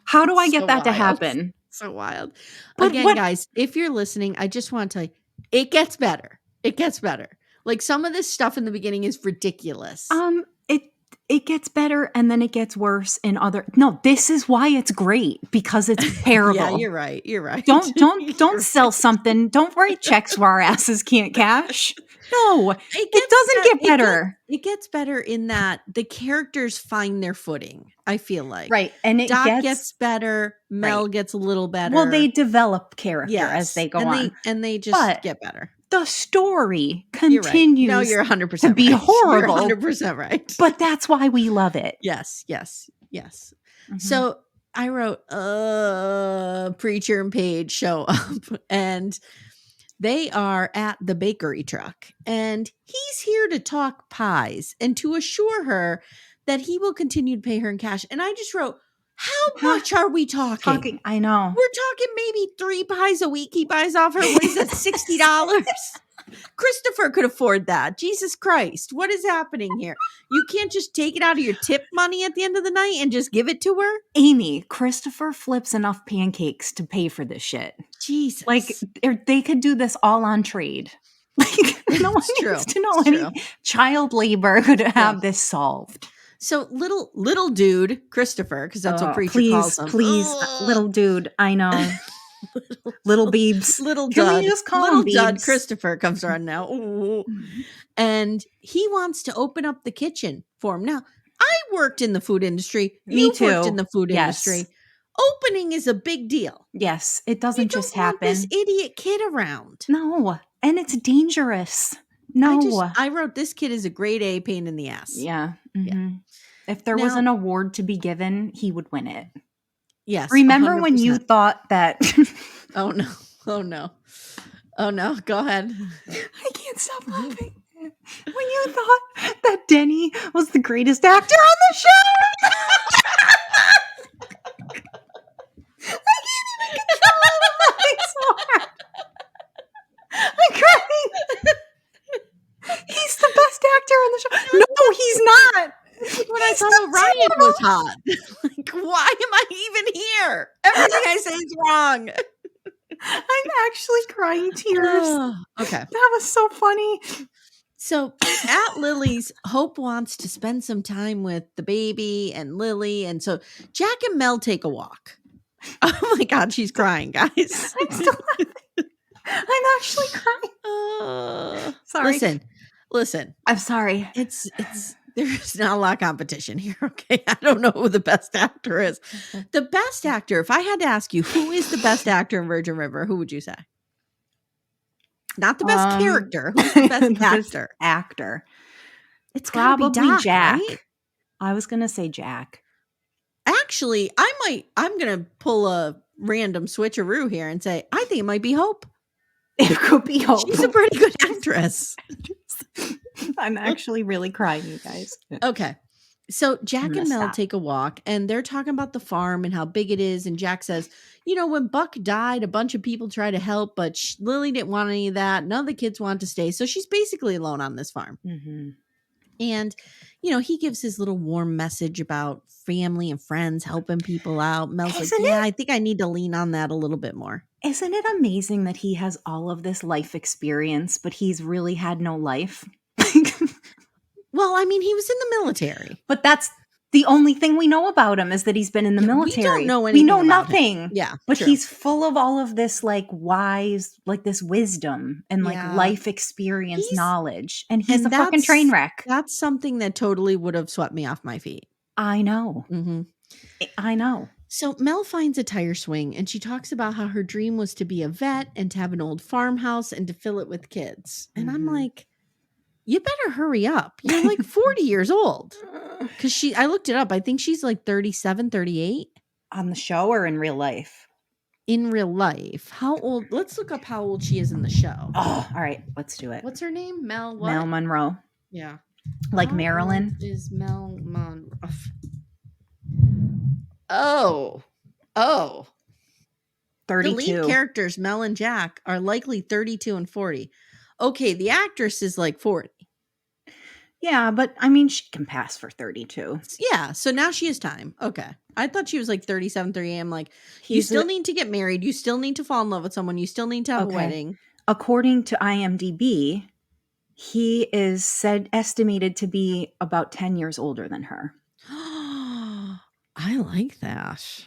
[SPEAKER 2] How do I get that to happen?
[SPEAKER 1] So wild. But again, guys, if you're listening, I just want to tell you, it gets better. It gets better. Like some of this stuff in the beginning is ridiculous.
[SPEAKER 2] It gets better and then it gets in no, this is why it's great, because it's terrible.
[SPEAKER 1] Yeah, you're right. You're right.
[SPEAKER 2] Don't sell something. Don't write checks where our asses can't cash. No, it doesn't get better.
[SPEAKER 1] It gets better in that the characters find their footing, I feel like.
[SPEAKER 2] Right. And
[SPEAKER 1] Doc gets better. Mel gets a little better.
[SPEAKER 2] Well, they develop character as they go on.
[SPEAKER 1] And they just get better.
[SPEAKER 2] The story continues
[SPEAKER 1] No, you're 100%
[SPEAKER 2] to be horrible.
[SPEAKER 1] You're 100% right.
[SPEAKER 2] But that's why we love it.
[SPEAKER 1] Yes. Mm-hmm. So I wrote, Preacher and Paige show up and they are at the bakery truck and he's here to talk pies and to assure her that he will continue to pay her in cash. And I just wrote, how much are we talking?
[SPEAKER 2] I know.
[SPEAKER 1] We're talking maybe 3 pies a week he buys off her. What is that, $60? Christopher could afford that. Jesus Christ. What is happening here? You can't just take it out of your tip money at the end of the night and just give it to her?
[SPEAKER 2] Amy, Christopher flips enough pancakes to pay for this shit.
[SPEAKER 1] Jesus.
[SPEAKER 2] Like, they could do this all on trade. Like, no one needs to know any child labor could have this solved.
[SPEAKER 1] So little dude, Christopher, because that's what Preacher calls him.
[SPEAKER 2] Please, little dude, I know. Little Beebs.
[SPEAKER 1] Little
[SPEAKER 2] Can
[SPEAKER 1] dud.
[SPEAKER 2] we just call
[SPEAKER 1] little
[SPEAKER 2] him
[SPEAKER 1] dud
[SPEAKER 2] Beebs?
[SPEAKER 1] Christopher comes around now. Ooh. And he wants to open up the kitchen for him. Now, I worked in the food industry.
[SPEAKER 2] Me too.
[SPEAKER 1] Worked in the food industry. Opening is a big deal.
[SPEAKER 2] Yes, it doesn't just happen.
[SPEAKER 1] This idiot kid around.
[SPEAKER 2] No, and it's dangerous. No.
[SPEAKER 1] I wrote this kid is a grade A pain in the ass.
[SPEAKER 2] Yeah. Mm-hmm. Yeah. If there was an award to be given, he would win it.
[SPEAKER 1] Yes.
[SPEAKER 2] Remember
[SPEAKER 1] 100%.
[SPEAKER 2] when you thought that?
[SPEAKER 1] Oh no. Go ahead.
[SPEAKER 2] I can't stop laughing. When you thought that Denny was the greatest actor on the show. I can't even control laughing so hard. I'm crying. He's the best actor on the show. No, he's not.
[SPEAKER 1] When I thought Ryan was hot. Like, why am I even here? Everything I say is wrong.
[SPEAKER 2] I'm actually crying tears.
[SPEAKER 1] Okay.
[SPEAKER 2] That was so funny.
[SPEAKER 1] So at Lily's, Hope wants to spend some time with the baby and Lily. And so Jack and Mel take a walk. Oh my God, she's crying, guys.
[SPEAKER 2] I'm still laughing. I'm actually crying. Sorry.
[SPEAKER 1] Listen.
[SPEAKER 2] I'm sorry.
[SPEAKER 1] It's there's not a lot of competition here, okay? I don't know who the best actor is. The best actor, if I had to ask you, who is the best actor in Virgin River, who would you say? Not the best character. Who's the best
[SPEAKER 2] actor?
[SPEAKER 1] It's
[SPEAKER 2] probably
[SPEAKER 1] Doc,
[SPEAKER 2] Jack.
[SPEAKER 1] Right?
[SPEAKER 2] I was going to say Jack.
[SPEAKER 1] Actually, I'm going to pull a random switcheroo here and say, I think it might be Hope.
[SPEAKER 2] It could be Hope.
[SPEAKER 1] She's a pretty good actress.
[SPEAKER 2] I'm actually really crying, you guys.
[SPEAKER 1] Okay. So Jack and Mel take a walk and they're talking about the farm and how big it is. And Jack says, when Buck died, a bunch of people tried to help, but Lily didn't want any of that. None of the kids want to stay. So she's basically alone on this farm.
[SPEAKER 2] Mm-hmm.
[SPEAKER 1] And, he gives his little warm message about family and friends helping people out. Mel's I think I need to lean on that a little bit more.
[SPEAKER 2] Isn't it amazing that he has all of this life experience, but he's really had no life?
[SPEAKER 1] Well, I mean, he was in the military.
[SPEAKER 2] But that's the only thing we know about him is that he's been in the military.
[SPEAKER 1] We don't know anything.
[SPEAKER 2] We know
[SPEAKER 1] about
[SPEAKER 2] nothing.
[SPEAKER 1] Him. Yeah.
[SPEAKER 2] But
[SPEAKER 1] true.
[SPEAKER 2] he's full of all of this wise, this wisdom and life experience knowledge. And he's a fucking train wreck.
[SPEAKER 1] That's something that totally would have swept me off my feet.
[SPEAKER 2] I know.
[SPEAKER 1] Mm-hmm.
[SPEAKER 2] I know.
[SPEAKER 1] So Mel finds a tire swing and she talks about how her dream was to be a vet and to have an old farmhouse and to fill it with kids. And I'm like, You better hurry up. You're like 40 years old. Because I looked it up. I think she's like 37, 38.
[SPEAKER 2] On the show or in real life?
[SPEAKER 1] In real life. How old? Let's look up how old she is in the show.
[SPEAKER 2] Oh, all right. Let's do it.
[SPEAKER 1] What's her name? Mel what?
[SPEAKER 2] Mel Monroe.
[SPEAKER 1] Yeah.
[SPEAKER 2] Like
[SPEAKER 1] how
[SPEAKER 2] Marilyn?
[SPEAKER 1] Old is Mel Monroe? Oh.
[SPEAKER 2] 32.
[SPEAKER 1] The lead characters, Mel and Jack, are likely 32 and 40. Okay, the actress is like 40.
[SPEAKER 2] Yeah, but I mean, she can pass for 32.
[SPEAKER 1] Yeah, so now she has time. Okay. I thought she was like 37, 38. I'm like, you still need to get married. You still need to fall in love with someone. You still need to have a wedding.
[SPEAKER 2] According to IMDb, he is estimated to be about 10 years older than her.
[SPEAKER 1] I like that.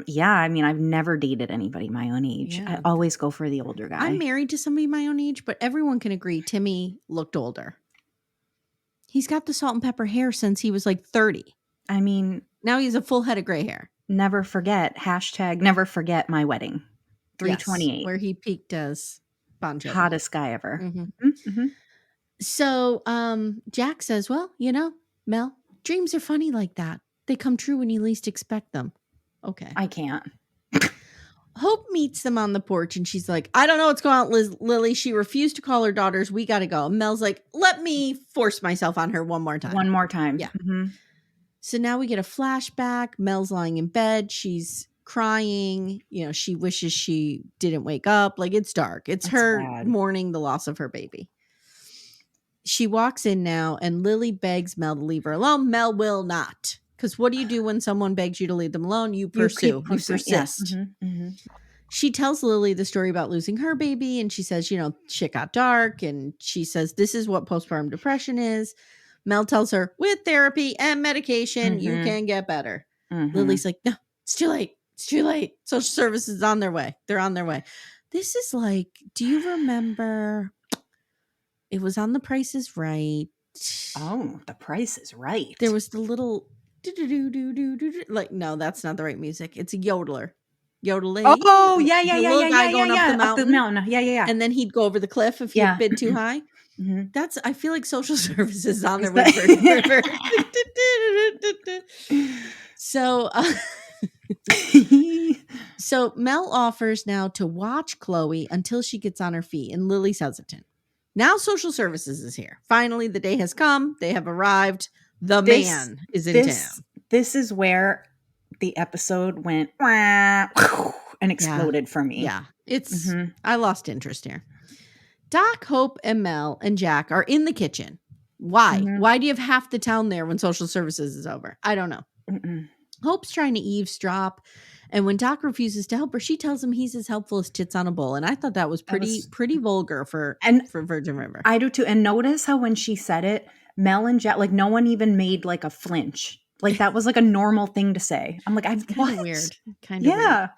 [SPEAKER 2] Yeah, I mean, I've never dated anybody my own age.
[SPEAKER 1] Yeah.
[SPEAKER 2] I always go for the older guy.
[SPEAKER 1] I'm married to somebody my own age, but everyone can agree Timmy looked older. He's got the salt and pepper hair since he was like 30.
[SPEAKER 2] I mean,
[SPEAKER 1] now he has a full head of gray hair.
[SPEAKER 2] Never forget, #never forget my wedding. 328.
[SPEAKER 1] Yes, where he peaked as Bon Jovi.
[SPEAKER 2] Hottest guy ever.
[SPEAKER 1] Mm-hmm. Mm-hmm. So Jack says, well, Mel, dreams are funny like that. They come true when you least expect them. Okay.
[SPEAKER 2] I can't.
[SPEAKER 1] Hope meets them on the porch and she's like, I don't know what's going on, Lily. She refused to call her daughters. We got to go. And Mel's like, let me force myself on her one more time.
[SPEAKER 2] One more time.
[SPEAKER 1] Yeah.
[SPEAKER 2] Mm-hmm.
[SPEAKER 1] So now we get a flashback. Mel's lying in bed. She's crying. She wishes she didn't wake up. Like, it's dark. It's her
[SPEAKER 2] sad.
[SPEAKER 1] mourning the loss of her baby. She walks in now and Lily begs Mel to leave her alone. Mel will not. Because what do you do when someone begs you to leave them alone? You pursue. You persist.
[SPEAKER 2] Yeah. Mm-hmm. Mm-hmm.
[SPEAKER 1] She tells Lily the story about losing her baby. And she says, shit got dark. And she says, this is what postpartum depression is. Mel tells her, with therapy and medication, you can get better. Mm-hmm. Lily's like, no, it's too late. It's too late. Social services is on their way. They're on their way. This is like, do you remember? It was on The Price is Right.
[SPEAKER 2] Oh, The Price is Right.
[SPEAKER 1] There was the little like, no, that's not the right music. It's a yodeler. Yodeling.
[SPEAKER 2] Oh, yeah.
[SPEAKER 1] The little guy going up the mountain.
[SPEAKER 2] Up the mountain. Yeah.
[SPEAKER 1] And then he'd go over the cliff if he bid too high.
[SPEAKER 2] Mm-hmm.
[SPEAKER 1] I feel like social services on their way to river. So Mel offers now to watch Chloe until she gets on her feet, and Lily's hesitant. Now social services is here. Finally, the day has come. They have arrived. The man is in town.
[SPEAKER 2] This is where the episode went and exploded for me.
[SPEAKER 1] Yeah, I lost interest here. Doc, Hope, and Mel and Jack are in the kitchen. Why? Mm-hmm. Why do you have half the town there when social services is over? I don't know. Mm-mm. Hope's trying to eavesdrop. And when Doc refuses to help her, she tells him he's as helpful as tits on a bowl. And I thought that was pretty vulgar for Virgin River.
[SPEAKER 2] I do too. And notice how when she said it, Mel and Jack, like no one even made like a flinch. Like that was like a normal thing to say. I'm like,
[SPEAKER 1] kind of weird. Kind of weird.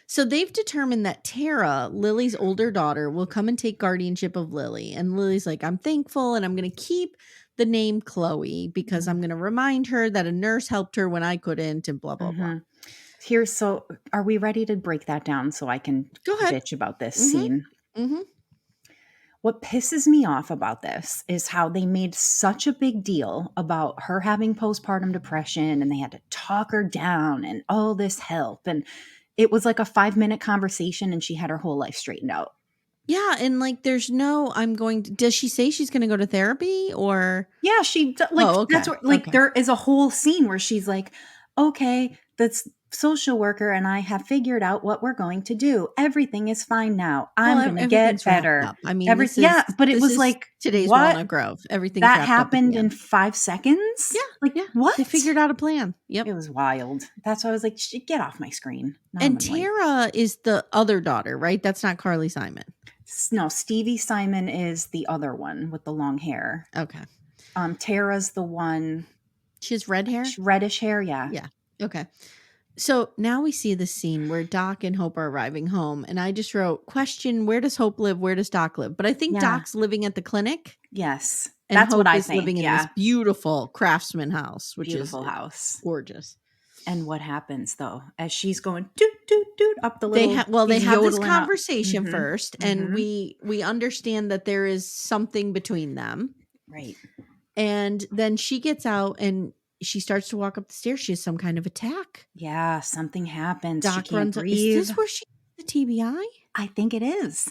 [SPEAKER 1] So they've determined that Tara, Lily's older daughter, will come and take guardianship of Lily. And Lily's like, I'm thankful and I'm going to keep the name Chloe because I'm going to remind her that a nurse helped her when I couldn't and blah, blah, blah.
[SPEAKER 2] So are we ready to break that down so I can bitch about this scene? Mm-hmm. What pisses me off about this is how they made such a big deal about her having postpartum depression and they had to talk her down and all this help. And it was like a 5-minute conversation and she had her whole life straightened out.
[SPEAKER 1] Yeah. And like, there's no, does she say she's going to go to therapy or?
[SPEAKER 2] Yeah, that's what, there is a whole scene where she's like, okay, that's social worker and I have figured out what we're going to do. Everything is fine now. I'm going to get better.
[SPEAKER 1] I mean,
[SPEAKER 2] but it was like
[SPEAKER 1] today's Walnut Grove. Everything
[SPEAKER 2] that happened in 5 seconds.
[SPEAKER 1] Yeah. What? They figured out a plan. Yep.
[SPEAKER 2] It was wild. That's why I was like, get off my screen.
[SPEAKER 1] And Tara is the other daughter, right? That's not Carly Simon.
[SPEAKER 2] No, Stevie Simon is the other one with the long hair.
[SPEAKER 1] Okay.
[SPEAKER 2] Tara's the one.
[SPEAKER 1] She has red hair?
[SPEAKER 2] Reddish hair, yeah.
[SPEAKER 1] Yeah. Okay. So now we see the scene where Doc and Hope are arriving home. And I just wrote, question, where does Hope live? Where does Doc live? But I think Doc's living at the clinic.
[SPEAKER 2] Yes.
[SPEAKER 1] And
[SPEAKER 2] that's
[SPEAKER 1] Hope
[SPEAKER 2] what I
[SPEAKER 1] is
[SPEAKER 2] think.
[SPEAKER 1] Living in this beautiful craftsman house, which
[SPEAKER 2] beautiful
[SPEAKER 1] is
[SPEAKER 2] house.
[SPEAKER 1] Gorgeous.
[SPEAKER 2] And what happens though, as she's going doot, doot, doot up the little.
[SPEAKER 1] They have this conversation first. And we understand that there is something between them.
[SPEAKER 2] Right.
[SPEAKER 1] And then she gets out and she starts to walk up the stairs. She has some kind of attack.
[SPEAKER 2] Yeah, something happens.
[SPEAKER 1] Doc
[SPEAKER 2] she can't
[SPEAKER 1] runs
[SPEAKER 2] breathe.
[SPEAKER 1] Is this where she has the TBI?
[SPEAKER 2] I think it is.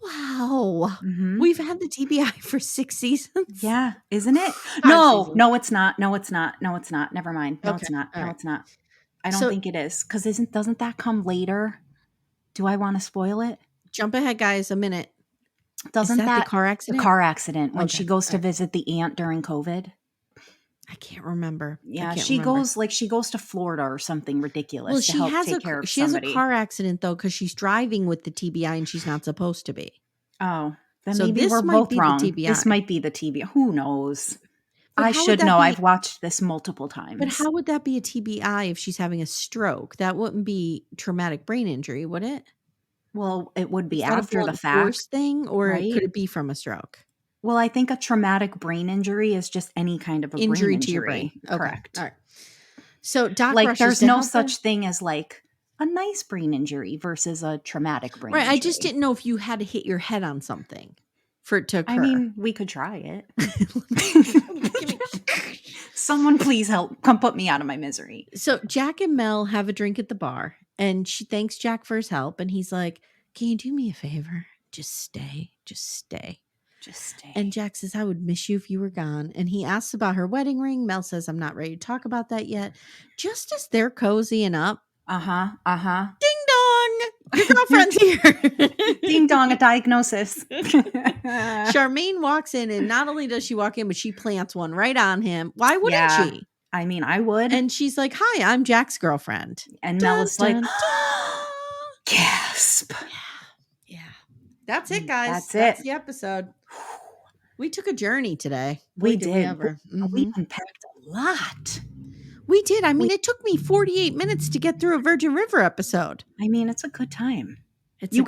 [SPEAKER 1] Wow.
[SPEAKER 2] Mm-hmm.
[SPEAKER 1] We've had the TBI for 6 seasons.
[SPEAKER 2] Yeah, isn't it? No, it's not. No, it's not. Never mind. No, okay. It's not. All no, right. It's not. I don't think it is. Because doesn't that come later? Do I want to spoil it?
[SPEAKER 1] Jump ahead, guys, a minute.
[SPEAKER 2] Doesn't that
[SPEAKER 1] the car accident?
[SPEAKER 2] The car accident when she goes to visit the aunt during COVID.
[SPEAKER 1] I can't remember.
[SPEAKER 2] Yeah, she goes to Florida or something ridiculous.
[SPEAKER 1] Well,
[SPEAKER 2] she has a
[SPEAKER 1] car accident though because she's driving with the TBI and she's not supposed to be.
[SPEAKER 2] Oh, then so maybe we're both wrong. This might be the TBI. Who knows? I should know. I've watched this multiple times.
[SPEAKER 1] But how would that be a TBI if she's having a stroke? That wouldn't be traumatic brain injury, would it?
[SPEAKER 2] Well, it would be after the fact
[SPEAKER 1] thing, or could it be from a stroke?
[SPEAKER 2] Well, I think a traumatic brain injury is just any kind of injury
[SPEAKER 1] to your brain.
[SPEAKER 2] Okay. Correct.
[SPEAKER 1] All right. So Doc
[SPEAKER 2] there's no such thing as like a nice brain injury versus a traumatic brain injury.
[SPEAKER 1] Right. I just didn't know if you had to hit your head on something for it to occur.
[SPEAKER 2] I mean, we could try it. Someone please help. Come put me out of my misery.
[SPEAKER 1] So Jack and Mel have a drink at the bar and she thanks Jack for his help. And he's like, can you do me a favor? Just stay. And Jack says, I would miss you if you were gone. And he asks about her wedding ring. Mel says, I'm not ready to talk about that yet. Just as they're cozying up. Ding dong. Your girlfriend's here.
[SPEAKER 2] Ding dong, a diagnosis.
[SPEAKER 1] Charmaine walks in and not only does she walk in, but she plants one right on him. Why wouldn't she?
[SPEAKER 2] I mean, I would.
[SPEAKER 1] And she's like, hi, I'm Jack's girlfriend.
[SPEAKER 2] And Mel is like, gasp.
[SPEAKER 1] Yeah. That's it, guys.
[SPEAKER 2] That's
[SPEAKER 1] the episode. We took a journey today.
[SPEAKER 2] We did. We unpacked a lot.
[SPEAKER 1] We did. I mean, it took me 48 minutes to get through a Virgin River episode.
[SPEAKER 2] I mean, it's a good time. It's a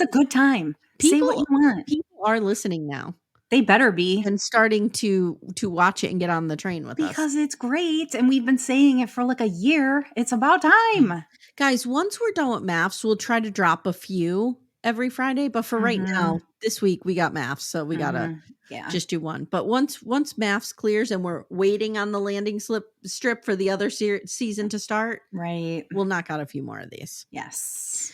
[SPEAKER 2] good time. Say what you want.
[SPEAKER 1] People are listening now.
[SPEAKER 2] They better be.
[SPEAKER 1] And starting to watch it and get on the train with us.
[SPEAKER 2] Because it's great. And we've been saying it for like a year. It's about time.
[SPEAKER 1] Guys, once we're done with maths, we'll try to drop a few every Friday. But for right now, this week we got maths. So we got to just do one. But once maths clears and we're waiting on the landing strip for the other season to start,
[SPEAKER 2] right,
[SPEAKER 1] we'll knock out a few more of these.
[SPEAKER 2] Yes.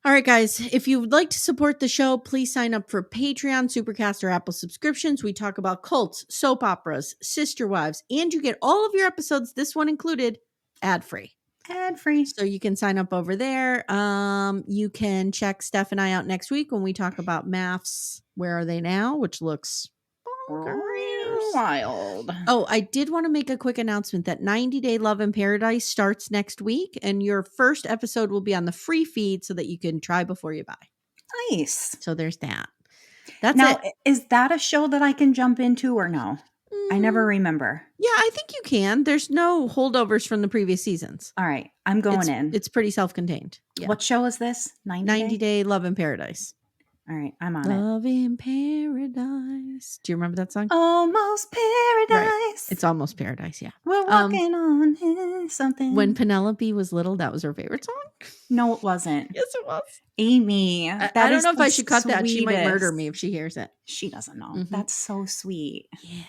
[SPEAKER 1] All right, guys, if you would like to support the show, please sign up for Patreon, Supercast, or Apple subscriptions. We talk about cults, soap operas, sister wives, and you get all of your episodes, this one included, ad-free.
[SPEAKER 2] Ad-free.
[SPEAKER 1] So you can sign up over there. You can check Steph and I out next week when we talk about maths. Where Are They Now? Which looks
[SPEAKER 2] wild.
[SPEAKER 1] Oh, I did want to make a quick announcement that 90 Day Love in Paradise starts next week, and your first episode will be on the free feed so that you can try before you buy.
[SPEAKER 2] Nice.
[SPEAKER 1] So there's that. That's
[SPEAKER 2] now,
[SPEAKER 1] it.
[SPEAKER 2] Is that a show that I can jump into or no? I never remember.
[SPEAKER 1] Yeah, I think you can. There's no holdovers from the previous seasons.
[SPEAKER 2] All right. I'm going in.
[SPEAKER 1] It's pretty self-contained.
[SPEAKER 2] Yeah. What show is this?
[SPEAKER 1] 90 Day Love in Paradise.
[SPEAKER 2] All right. I'm on it.
[SPEAKER 1] Love in Paradise. Do you remember that song?
[SPEAKER 2] Almost Paradise.
[SPEAKER 1] Right. It's Almost Paradise, yeah.
[SPEAKER 2] We're walking on something.
[SPEAKER 1] When Penelope was little, that was her favorite song?
[SPEAKER 2] No, it wasn't.
[SPEAKER 1] Yes, it was.
[SPEAKER 2] Amy.
[SPEAKER 1] I don't know if I should cut that. She might murder me if she hears it.
[SPEAKER 2] She doesn't know. That's so sweet.
[SPEAKER 1] Yeah.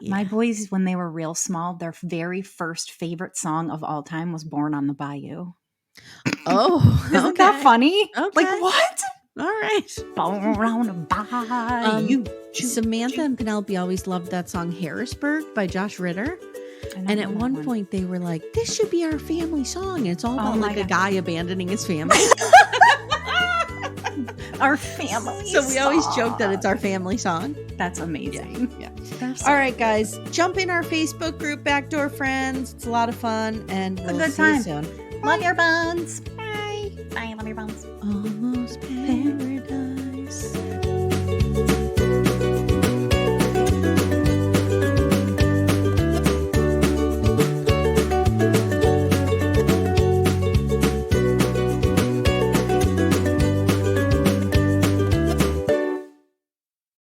[SPEAKER 2] My boys, when they were real small, their very first favorite song of all time was Born on the Bayou.
[SPEAKER 1] Oh,
[SPEAKER 2] isn't that funny?
[SPEAKER 1] Okay.
[SPEAKER 2] Like, what?
[SPEAKER 1] All right.
[SPEAKER 2] Born on the Bayou.
[SPEAKER 1] Samantha and Penelope always loved that song Harrisburg by Josh Ritter. And at one point they were like, this should be our family song. And it's all about a guy abandoning his family.
[SPEAKER 2] Our family
[SPEAKER 1] So we always joke that it's our family song.
[SPEAKER 2] That's amazing.
[SPEAKER 1] Yeah. All right, guys. Jump in our Facebook group, Backdoor Friends. It's a lot of fun. And we'll see you soon.
[SPEAKER 2] Love your buns.